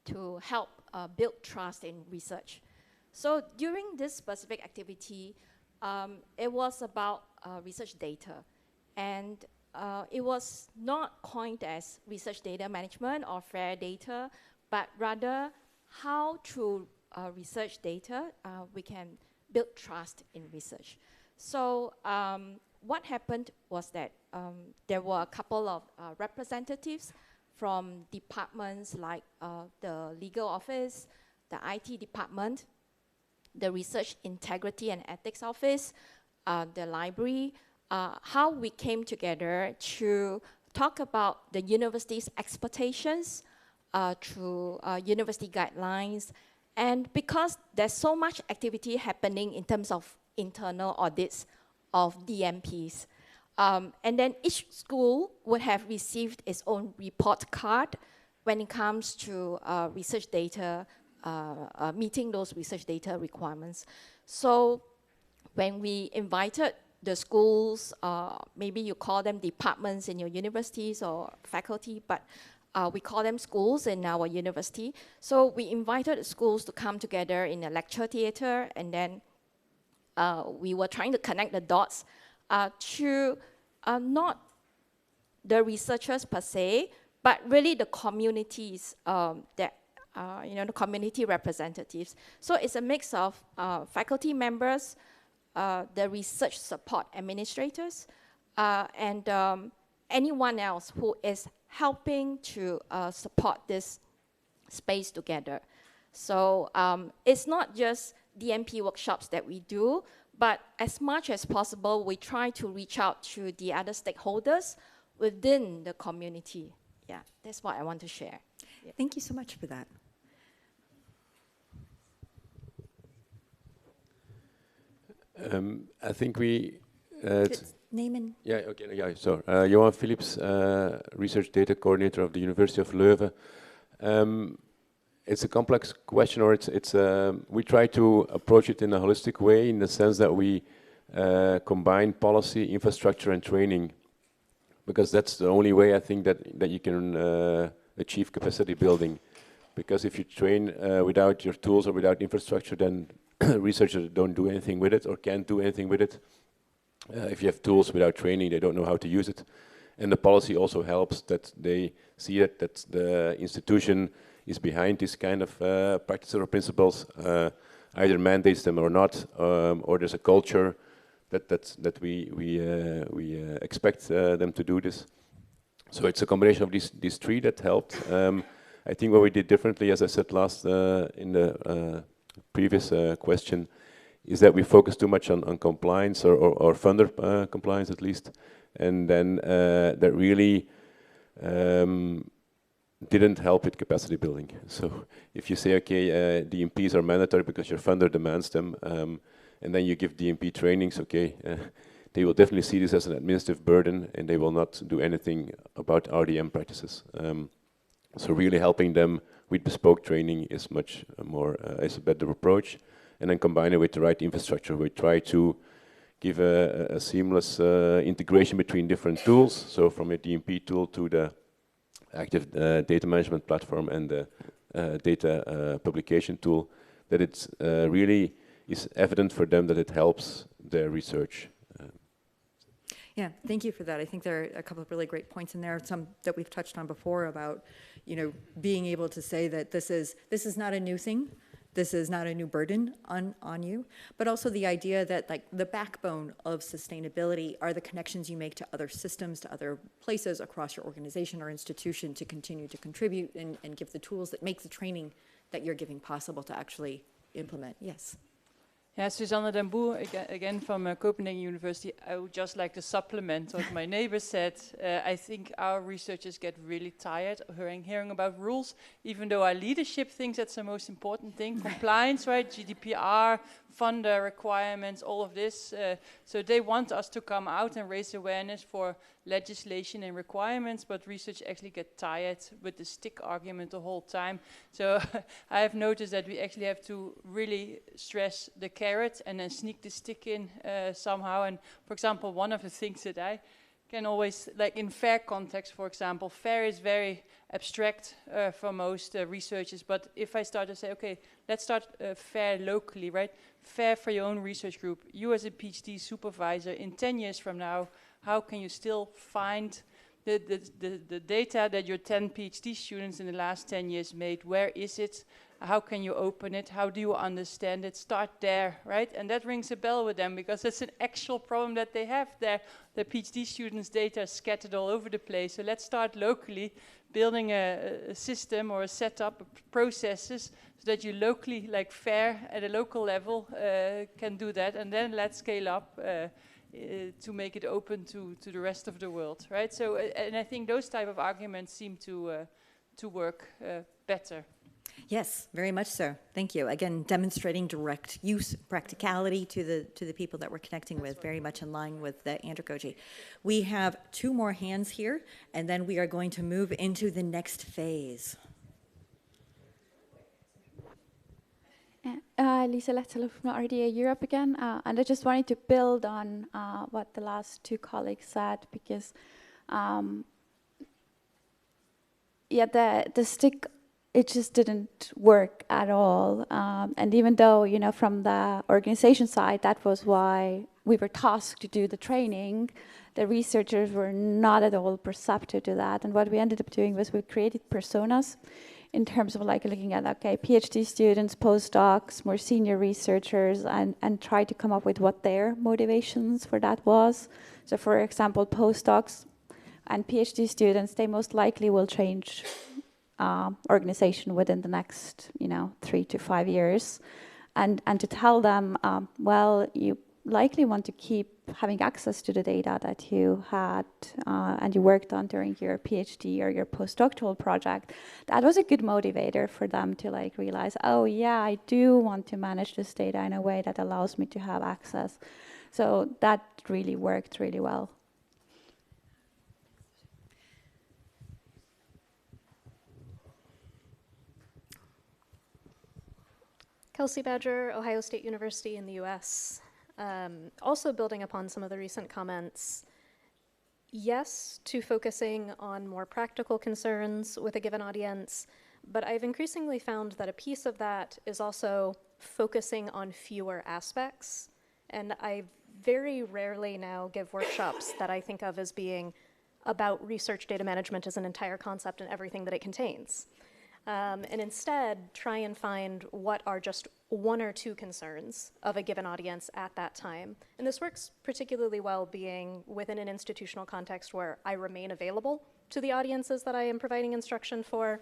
to help build trust in research. So during this specific activity, it was about research data, and it was not coined as research data management or fair data, but rather how through research data we can build trust in research. So what happened was that there were a couple of representatives from departments like the legal office, the IT department, the research integrity and ethics office, the library, how we came together to talk about the university's expectations through university guidelines. And because there's so much activity happening in terms of internal audits of DMPs, and then each school would have received its own report card when it comes to research data, meeting those research data requirements. So when we invited the schools, maybe you call them departments in your universities or faculty, but we call them schools in our university. So we invited the schools to come together in a lecture theater, and then we were trying to connect the dots to not the researchers per se, but really the communities that, the community representatives. So it's a mix of faculty members, the research support administrators, and anyone else who is helping to support this space together. So it's not just DMP workshops that we do, but as much as possible, we try to reach out to the other stakeholders within the community. Yeah, that's what I want to share. Yeah. Thank you so much for that. I think we... Name and... Yeah, okay, yeah, so Johan Philips, Research Data Coordinator of the University of Leuven. It's a complex question, or we try to approach it in a holistic way, in the sense that we combine policy, infrastructure and training, because that's the only way I think that you can achieve capacity building. Because if you train without your tools or without infrastructure, then researchers don't do anything with it or can't do anything with it. If you have tools without training, they don't know how to use it. And the policy also helps that they see it, that the institution is behind this kind of practices or principles, either mandates them or not, or there's a culture that we expect them to do this. So it's a combination of these three that helped. I think what we did differently, as I said last in the previous question, is that we focused too much on compliance or funder compliance at least, and then that really didn't help with capacity building. So if you say, okay, DMPs are mandatory because your funder demands them, and then you give DMP trainings, okay, they will definitely see this as an administrative burden, and they will not do anything about RDM practices. So really helping them with bespoke training is much more, is a better approach. And then combine it with the right infrastructure. We try to give a seamless integration between different tools. So from a DMP tool to the active data management platform and the data publication tool, that it's really is evident for them that it helps their research. Yeah, thank you for that. I think there are a couple of really great points in there, some that we've touched on before about, being able to say that this is not a new thing. This is not a new burden on you, but also the idea that like the backbone of sustainability are the connections you make to other systems, to other places across your organization or institution to continue to contribute and give the tools that make the training that you're giving possible to actually implement. Yes. Yeah, Susanne Den Boer, again from Copenhagen University. I would just like to supplement what my neighbor said. I think our researchers get really tired of hearing about rules, even though our leadership thinks that's the most important thing. Compliance, right? GDPR, funder requirements, all of this. So they want us to come out and raise awareness for legislation and requirements, but research actually get tired with the stick argument the whole time. So I have noticed that we actually have to really stress the carrot and then sneak the stick in somehow. And for example, one of the things that I can always, like in FAIR context, for example, FAIR is very abstract for most researchers, but if I start to say, okay, let's start FAIR locally, right? FAIR for your own research group. You as a PhD supervisor, in 10 years from now, how can you still find the data that your 10 PhD students in the last 10 years made? Where is it? How can you open it? How do you understand it? Start there, right? And that rings a bell with them because it's an actual problem that they have there. The PhD students' data is scattered all over the place. So let's start locally, building a system or a setup of processes so that you locally, like FAIR at a local level, can do that. And then let's scale up to make it open to the rest of the world, right? So, and I think those type of arguments seem to work better. Yes, very much so. Thank you. Again, demonstrating direct use, practicality to the people that we're connecting with, very much in line with the andragogy. We have 2 more hands here, and then we are going to move into the next phase. Lisa Lettelo from RDA Europe again, and I just wanted to build on what the last 2 colleagues said, because yeah, the stick, it just didn't work at all. And even though, you know, from the organization side, that was why we were tasked to do the training, the researchers were not at all perceptive to that. And what we ended up doing was we created personas in terms of like looking at, okay, PhD students, postdocs, more senior researchers, and try to come up with what their motivations for that was. So for example, postdocs and PhD students, they most likely will change organization within the next, 3 to 5 years. And to tell them, well, you likely want to keep having access to the data that you had and you worked on during your PhD or your postdoctoral project. That was a good motivator for them to like realize, oh yeah, I do want to manage this data in a way that allows me to have access. So that really worked really well. Kelsey Badger, Ohio State University in the US. Also building upon some of the recent comments, yes to focusing on more practical concerns with a given audience, but I've increasingly found that a piece of that is also focusing on fewer aspects. And I very rarely now give workshops that I think of as being about research data management as an entire concept and everything that it contains. And instead, try and find what are just one or two concerns of a given audience at that time. And this works particularly well being within an institutional context where I remain available to the audiences that I am providing instruction for.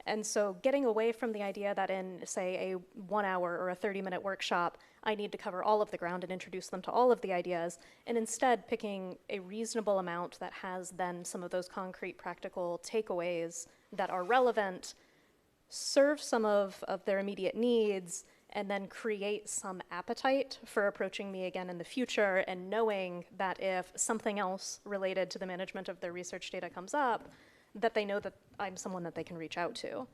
And so getting away from the idea that in, say, a 1 hour or a 30-minute workshop, I need to cover all of the ground and introduce them to all of the ideas, and instead picking a reasonable amount that has then some of those concrete practical takeaways that are relevant, serve some of their immediate needs, and then create some appetite for approaching me again in the future, and knowing that if something else related to the management of their research data comes up, that they know that I'm someone that they can reach out to.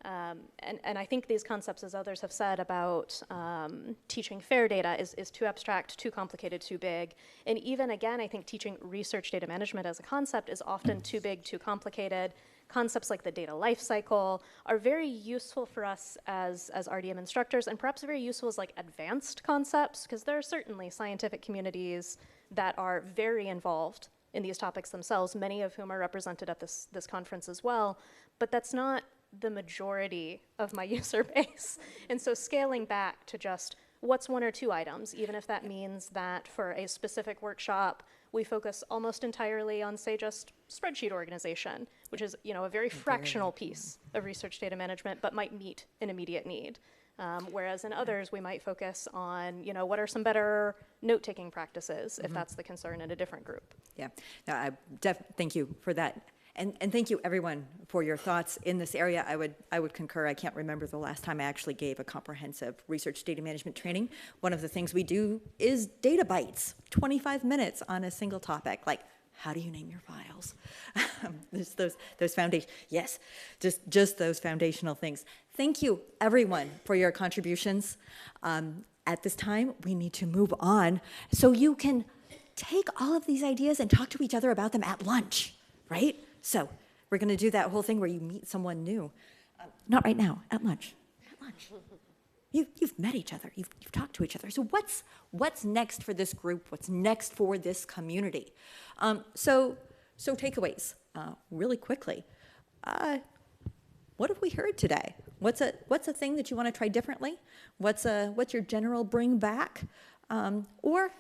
And I think these concepts, as others have said about teaching fair data, is too abstract, too complicated, too big. And even again, I think teaching research data management as a concept is often too big, too complicated. Concepts like the data lifecycle are very useful for us as RDM instructors, and perhaps very useful as like advanced concepts, because there are certainly scientific communities that are very involved in these topics themselves, many of whom are represented at this conference as well, but that's not the majority of my user base. And so scaling back to just what's one or two items, even if that means that for a specific workshop, we focus almost entirely on, say, just spreadsheet organization, which is, a very fractional piece of research data management, but might meet an immediate need. Whereas in others, we might focus on, what are some better note-taking practices, if that's the concern in a different group. Yeah, no, thank you for that. And thank you, everyone, for your thoughts in this area. I would concur. I can't remember the last time I actually gave a comprehensive research data management training. One of the things we do is data bites, 25 minutes on a single topic, like how do you name your files? There's those foundation, yes, just those foundational things. Thank you, everyone, for your contributions. At this time, we need to move on so you can take all of these ideas and talk to each other about them at lunch, right? So we're going to do that whole thing where you meet someone new. Not right now, at lunch. At lunch. You've met each other. You've talked to each other. So what's next for this group? What's next for this community? So takeaways, really quickly. What have we heard today? What's a thing that you want to try differently? What's your general bring back? Or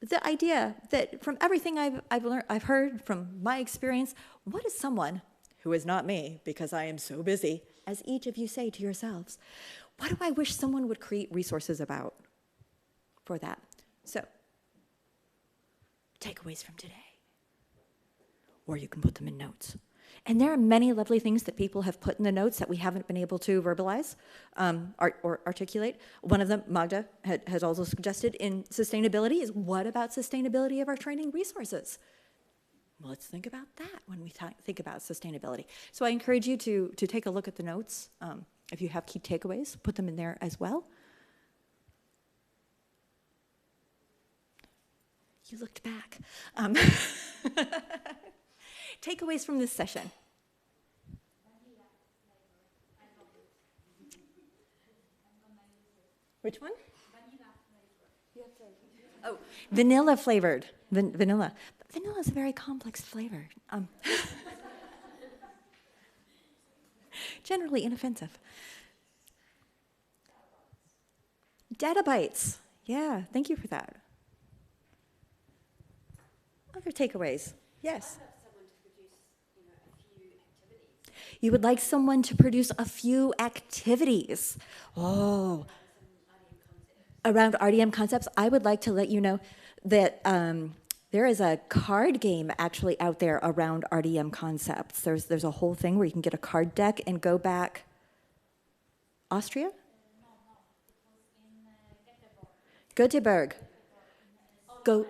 the idea that from everything I've heard from my experience, what is someone who is not me, because I am so busy, as each of you say to yourselves, what do I wish someone would create resources about for that? So, takeaways from today. Or you can put them in notes. And there are many lovely things that people have put in the notes that we haven't been able to verbalize or articulate. One of them, Magda has also suggested in sustainability, is what about sustainability of our training resources? Well, let's think about that when we think about sustainability. So I encourage you to take a look at the notes. If you have key takeaways, put them in there as well. You looked back. Takeaways from this session. Which one? Oh, vanilla flavored. Vanilla. But vanilla is a very complex flavor. Generally inoffensive. Data bytes. Yeah, thank you for that. Other takeaways? Yes. You would like someone to produce a few activities. Oh. Around RDM concepts, I would like to let you know that there is a card game actually out there around RDM concepts. There's a whole thing where you can get a card deck and go back. Austria? Göteborg. Go.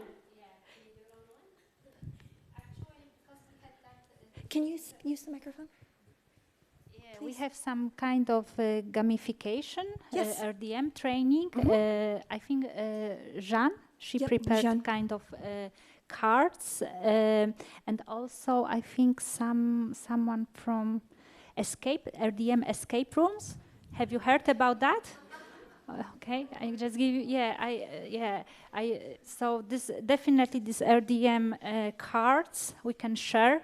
Can you use the microphone? Yeah, we have some kind of gamification, Yes. RDM training. I think Jeanne, she prepared Jeanne. kind of cards, and also I think someone from RDM escape rooms. Have you heard about that? Okay, I just give you. So this definitely this RDM cards we can share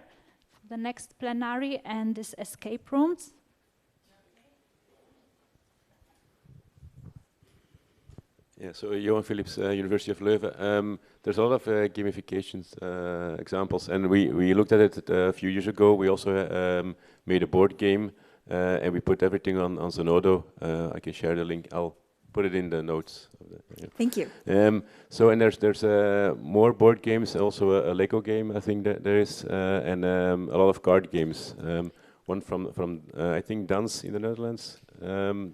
for the next plenary and this escape rooms. Yeah, so Johan Philips, University of Leuven. There's a lot of gamifications examples, and we looked at it a few years ago. We also made a board game, and we put everything on Zenodo. I can share the link. I'll put it in the notes. Thank you. So and there's more board games, also a Lego game I think that there is, and a lot of card games. One from I think Dans in the Netherlands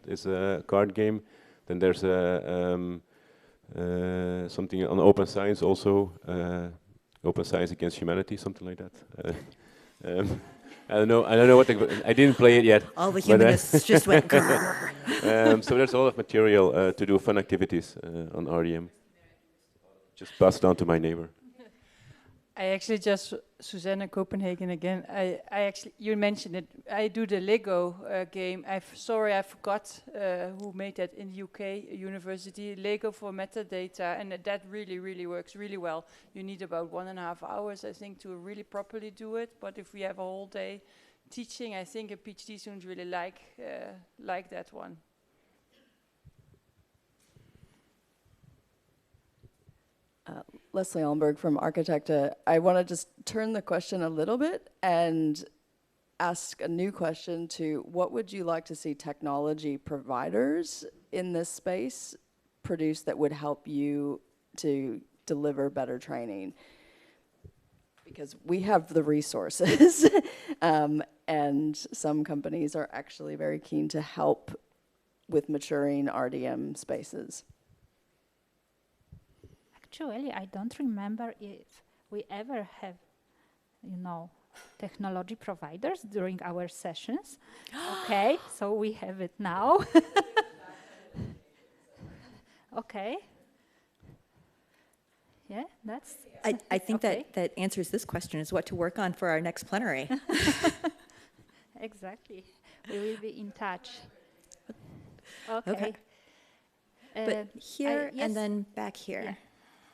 is a card game. Then there's something on open science also, open science against humanity, something like that. I don't know what I didn't play it yet. All the humanists just went. So there's a lot of material to do fun activities on RDM. Just passed on to my neighbor. I actually just, Susanna Copenhagen again, you mentioned it, I do the Lego game. I forgot who made that in the UK university, Lego for metadata, and that really works really well. You need about 1.5 hours, I think, to really properly do it, but if we have a whole day teaching, I think a PhD student really like that one. Leslie Allenberg from Architecta. I want to just turn the question a little bit and ask a new question to what would you like to see technology providers in this space produce that would help you to deliver better training? Because we have the resources and some companies are actually very keen to help with maturing RDM spaces. Actually, I don't remember if we ever have, technology providers during our sessions. Okay, so we have it now. Okay. Yeah, that's. I think okay. that answers this question, is what to work on for our next plenary. Exactly. We will be in touch. Okay. But here yes. And then back here. Yeah.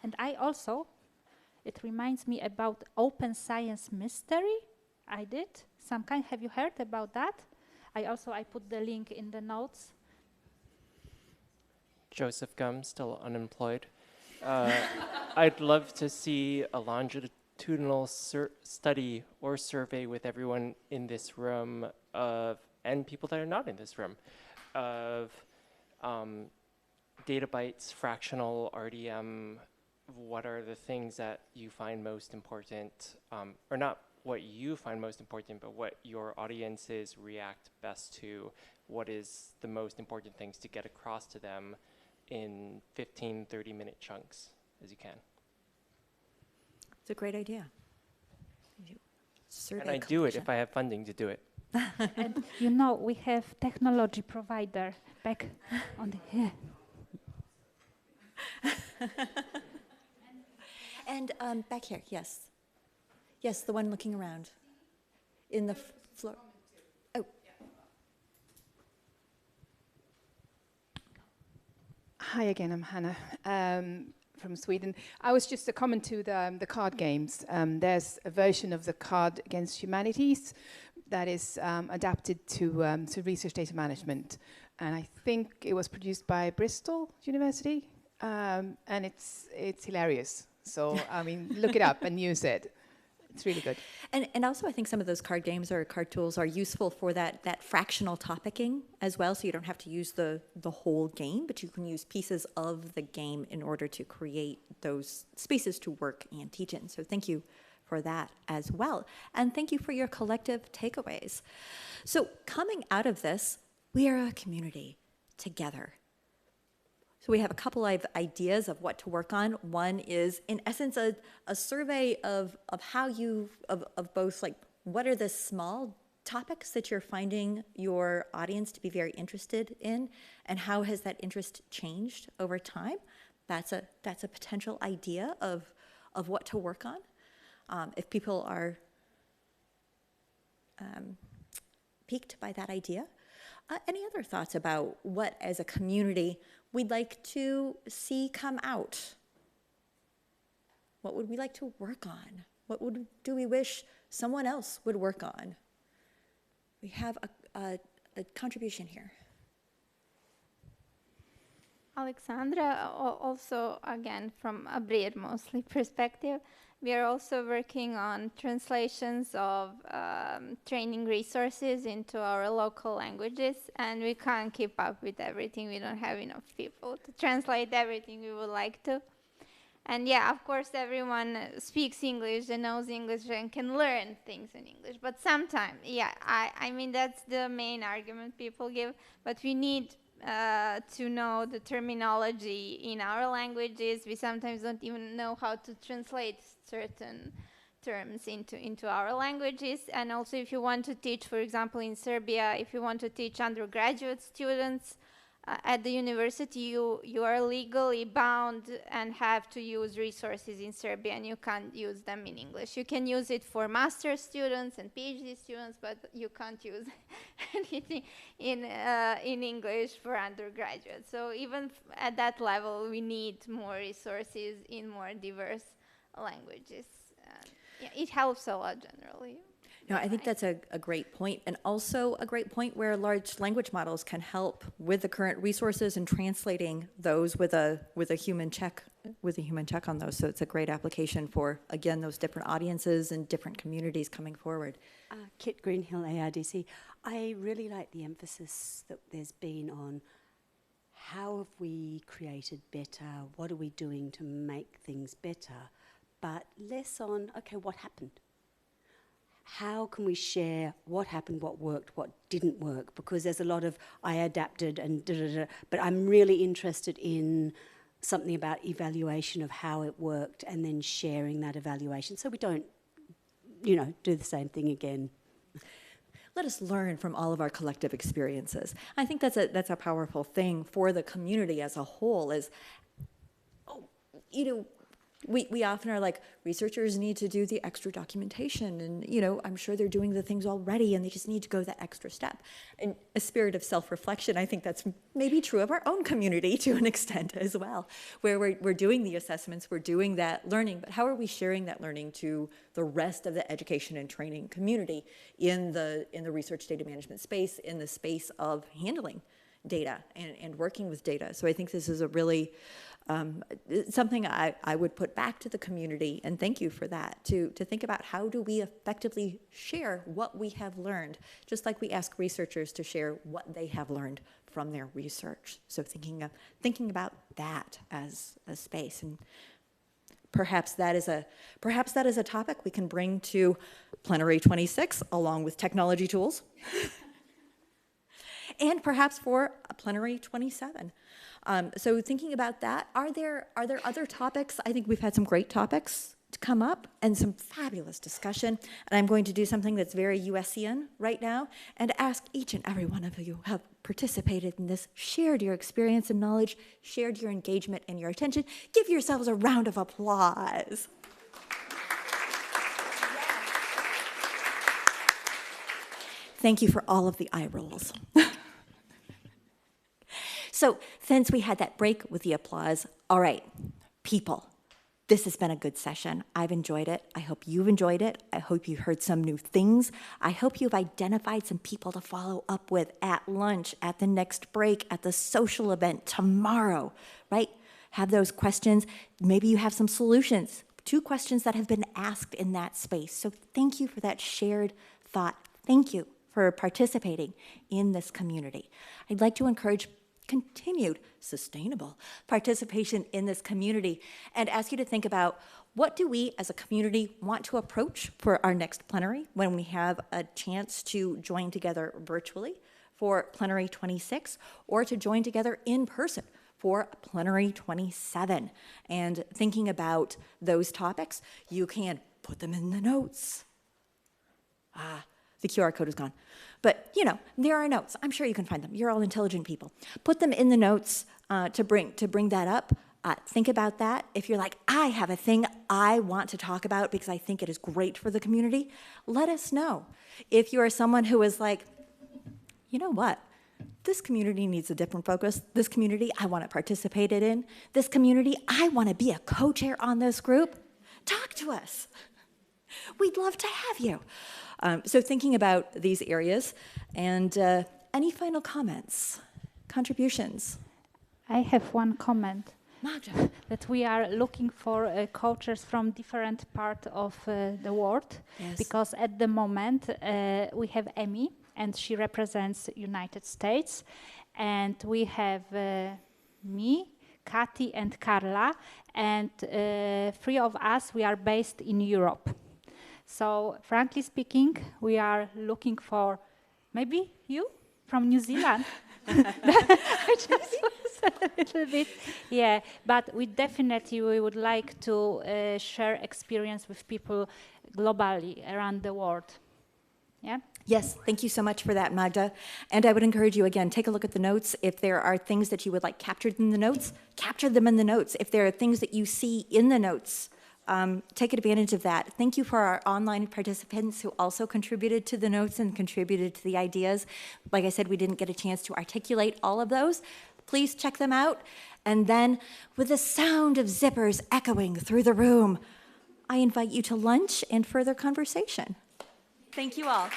And I also, it reminds me about Open Science Mystery. I did some kind. Have you heard about that? I put the link in the notes. Joseph Gum, still unemployed. I'd love to see a longitudinal study or survey with everyone in this room and people that are not in this room of data bytes, fractional RDM. What are the things that you find most important, or not what you find most important, but what your audiences react best to? What is the most important things to get across to them in 15, 30-minute chunks as you can? It's a great idea. And I do it if I have funding to do it. And we have technology provider back on the here. And back here, yes. Yes, the one looking around in the floor. Oh. Hi again, I'm Hannah from Sweden. I was just a comment to the card games. There's a version of the Card Against Humanities that is adapted to research data management. And I think it was produced by Bristol University, and it's hilarious. So, I mean, look it up and use it. It's really good. And also I think some of those card games or card tools are useful for that fractional topicing as well, so you don't have to use the whole game, but you can use pieces of the game in order to create those spaces to work and teach in. So thank you for that as well. And thank you for your collective takeaways. So coming out of this, we are a community together. So we have a couple of ideas of what to work on. One is, in essence, a survey of how of both, like, what are the small topics that you're finding your audience to be very interested in, and how has that interest changed over time? That's a potential idea of what to work on. If people are piqued by that idea. Any other thoughts about what, as a community, we'd like to see come out? What would we like to work on? What do we wish someone else would work on? We have a contribution here. Alexandra, also again from a Breed mostly perspective, we are also working on translations of training resources into our local languages, and we can't keep up with everything. We don't have enough people to translate everything we would like to. And yeah, of course, everyone speaks English and knows English and can learn things in English. But sometimes, yeah, I mean, that's the main argument people give. But we need to know the terminology in our languages. We sometimes don't even know how to translate certain terms into our languages. And also, if you want to teach, for example, in Serbia, if you want to teach undergraduate students at the university, you are legally bound and have to use resources in Serbia, and you can't use them in English. You can use it for master's students and PhD students, but you can't use anything in English for undergraduates. So even at that level, we need more resources in more diverse languages. Yeah, it helps a lot generally. No, I think that's a great point, and also a great point where large language models can help with the current resources and translating those with a human check on those. So it's a great application for, again, those different audiences and different communities coming forward. Kit Greenhill, ARDC. I really like the emphasis that there's been on how have we created better, what are we doing to make things better, but less on, okay, what happened? How can we share what happened, what worked, what didn't work? Because there's a lot of, I adapted and da-da-da, but I'm really interested in something about evaluation of how it worked and then sharing that evaluation so we don't, do the same thing again. Let us learn from all of our collective experiences. I think that's a powerful thing for the community as a whole is, we often are like, researchers need to do the extra documentation, and I'm sure they're doing the things already and they just need to go that extra step. In a spirit of self-reflection, I think that's maybe true of our own community to an extent as well, where we're doing the assessments, we're doing that learning, but how are we sharing that learning to the rest of the education and training community in the research data management space, in the space of handling data and working with data. So I think this is a really something I would put back to the community, and thank you for that, to think about how do we effectively share what we have learned, just like we ask researchers to share what they have learned from their research. So thinking about that as a space, and perhaps that is a topic we can bring to Plenary 26 along with technology tools, and perhaps for Plenary 27. So thinking about that, are there other topics? I think we've had some great topics to come up and some fabulous discussion. And I'm going to do something that's very USian right now and ask each and every one of you who have participated in this, shared your experience and knowledge, shared your engagement and your attention. Give yourselves a round of applause. Thank you for all of the eye rolls. So since we had that break with the applause, all right, people, this has been a good session. I've enjoyed it. I hope you've enjoyed it. I hope you've heard some new things. I hope you've identified some people to follow up with at lunch, at the next break, at the social event tomorrow, right? Have those questions. Maybe you have some solutions. 2 questions that have been asked in that space. So thank you for that shared thought. Thank you for participating in this community. I'd like to encourage continued sustainable participation in this community and ask you to think about, what do we as a community want to approach for our next plenary when we have a chance to join together virtually for plenary 26 or to join together in person for plenary 27. And thinking about those topics, you can put them in the notes. The QR code is gone. But, you know, there are notes. I'm sure you can find them. You're all intelligent people. Put them in the notes to bring that up. Think about that. If you're like, I have a thing I want to talk about because I think it is great for the community, let us know. If you are someone who is like, you know what? This community needs a different focus. This community I want to participate in. This community, I want to be a co-chair on this group. Talk to us. We'd love to have you. So thinking about these areas, and any final comments, contributions? I have one comment. Magda. That we are looking for co-chairs from different parts of the world. Yes. Because at the moment we have Amy, and she represents United States, and we have me, Kati, and Carla, and 3 of us, we are based in Europe. So, frankly speaking, we are looking for maybe you from New Zealand. I just was a little bit, yeah. But we would like to share experience with people globally around the world. Yeah. Yes, thank you so much for that, Magda. And I would encourage you, again, take a look at the notes. If there are things that you would like captured in the notes, capture them in the notes. If there are things that you see in the notes, take advantage of that. Thank you for our online participants who also contributed to the notes and contributed to the ideas. Like I said, we didn't get a chance to articulate all of those. Please check them out. And then, with the sound of zippers echoing through the room, I invite you to lunch and further conversation. Thank you all.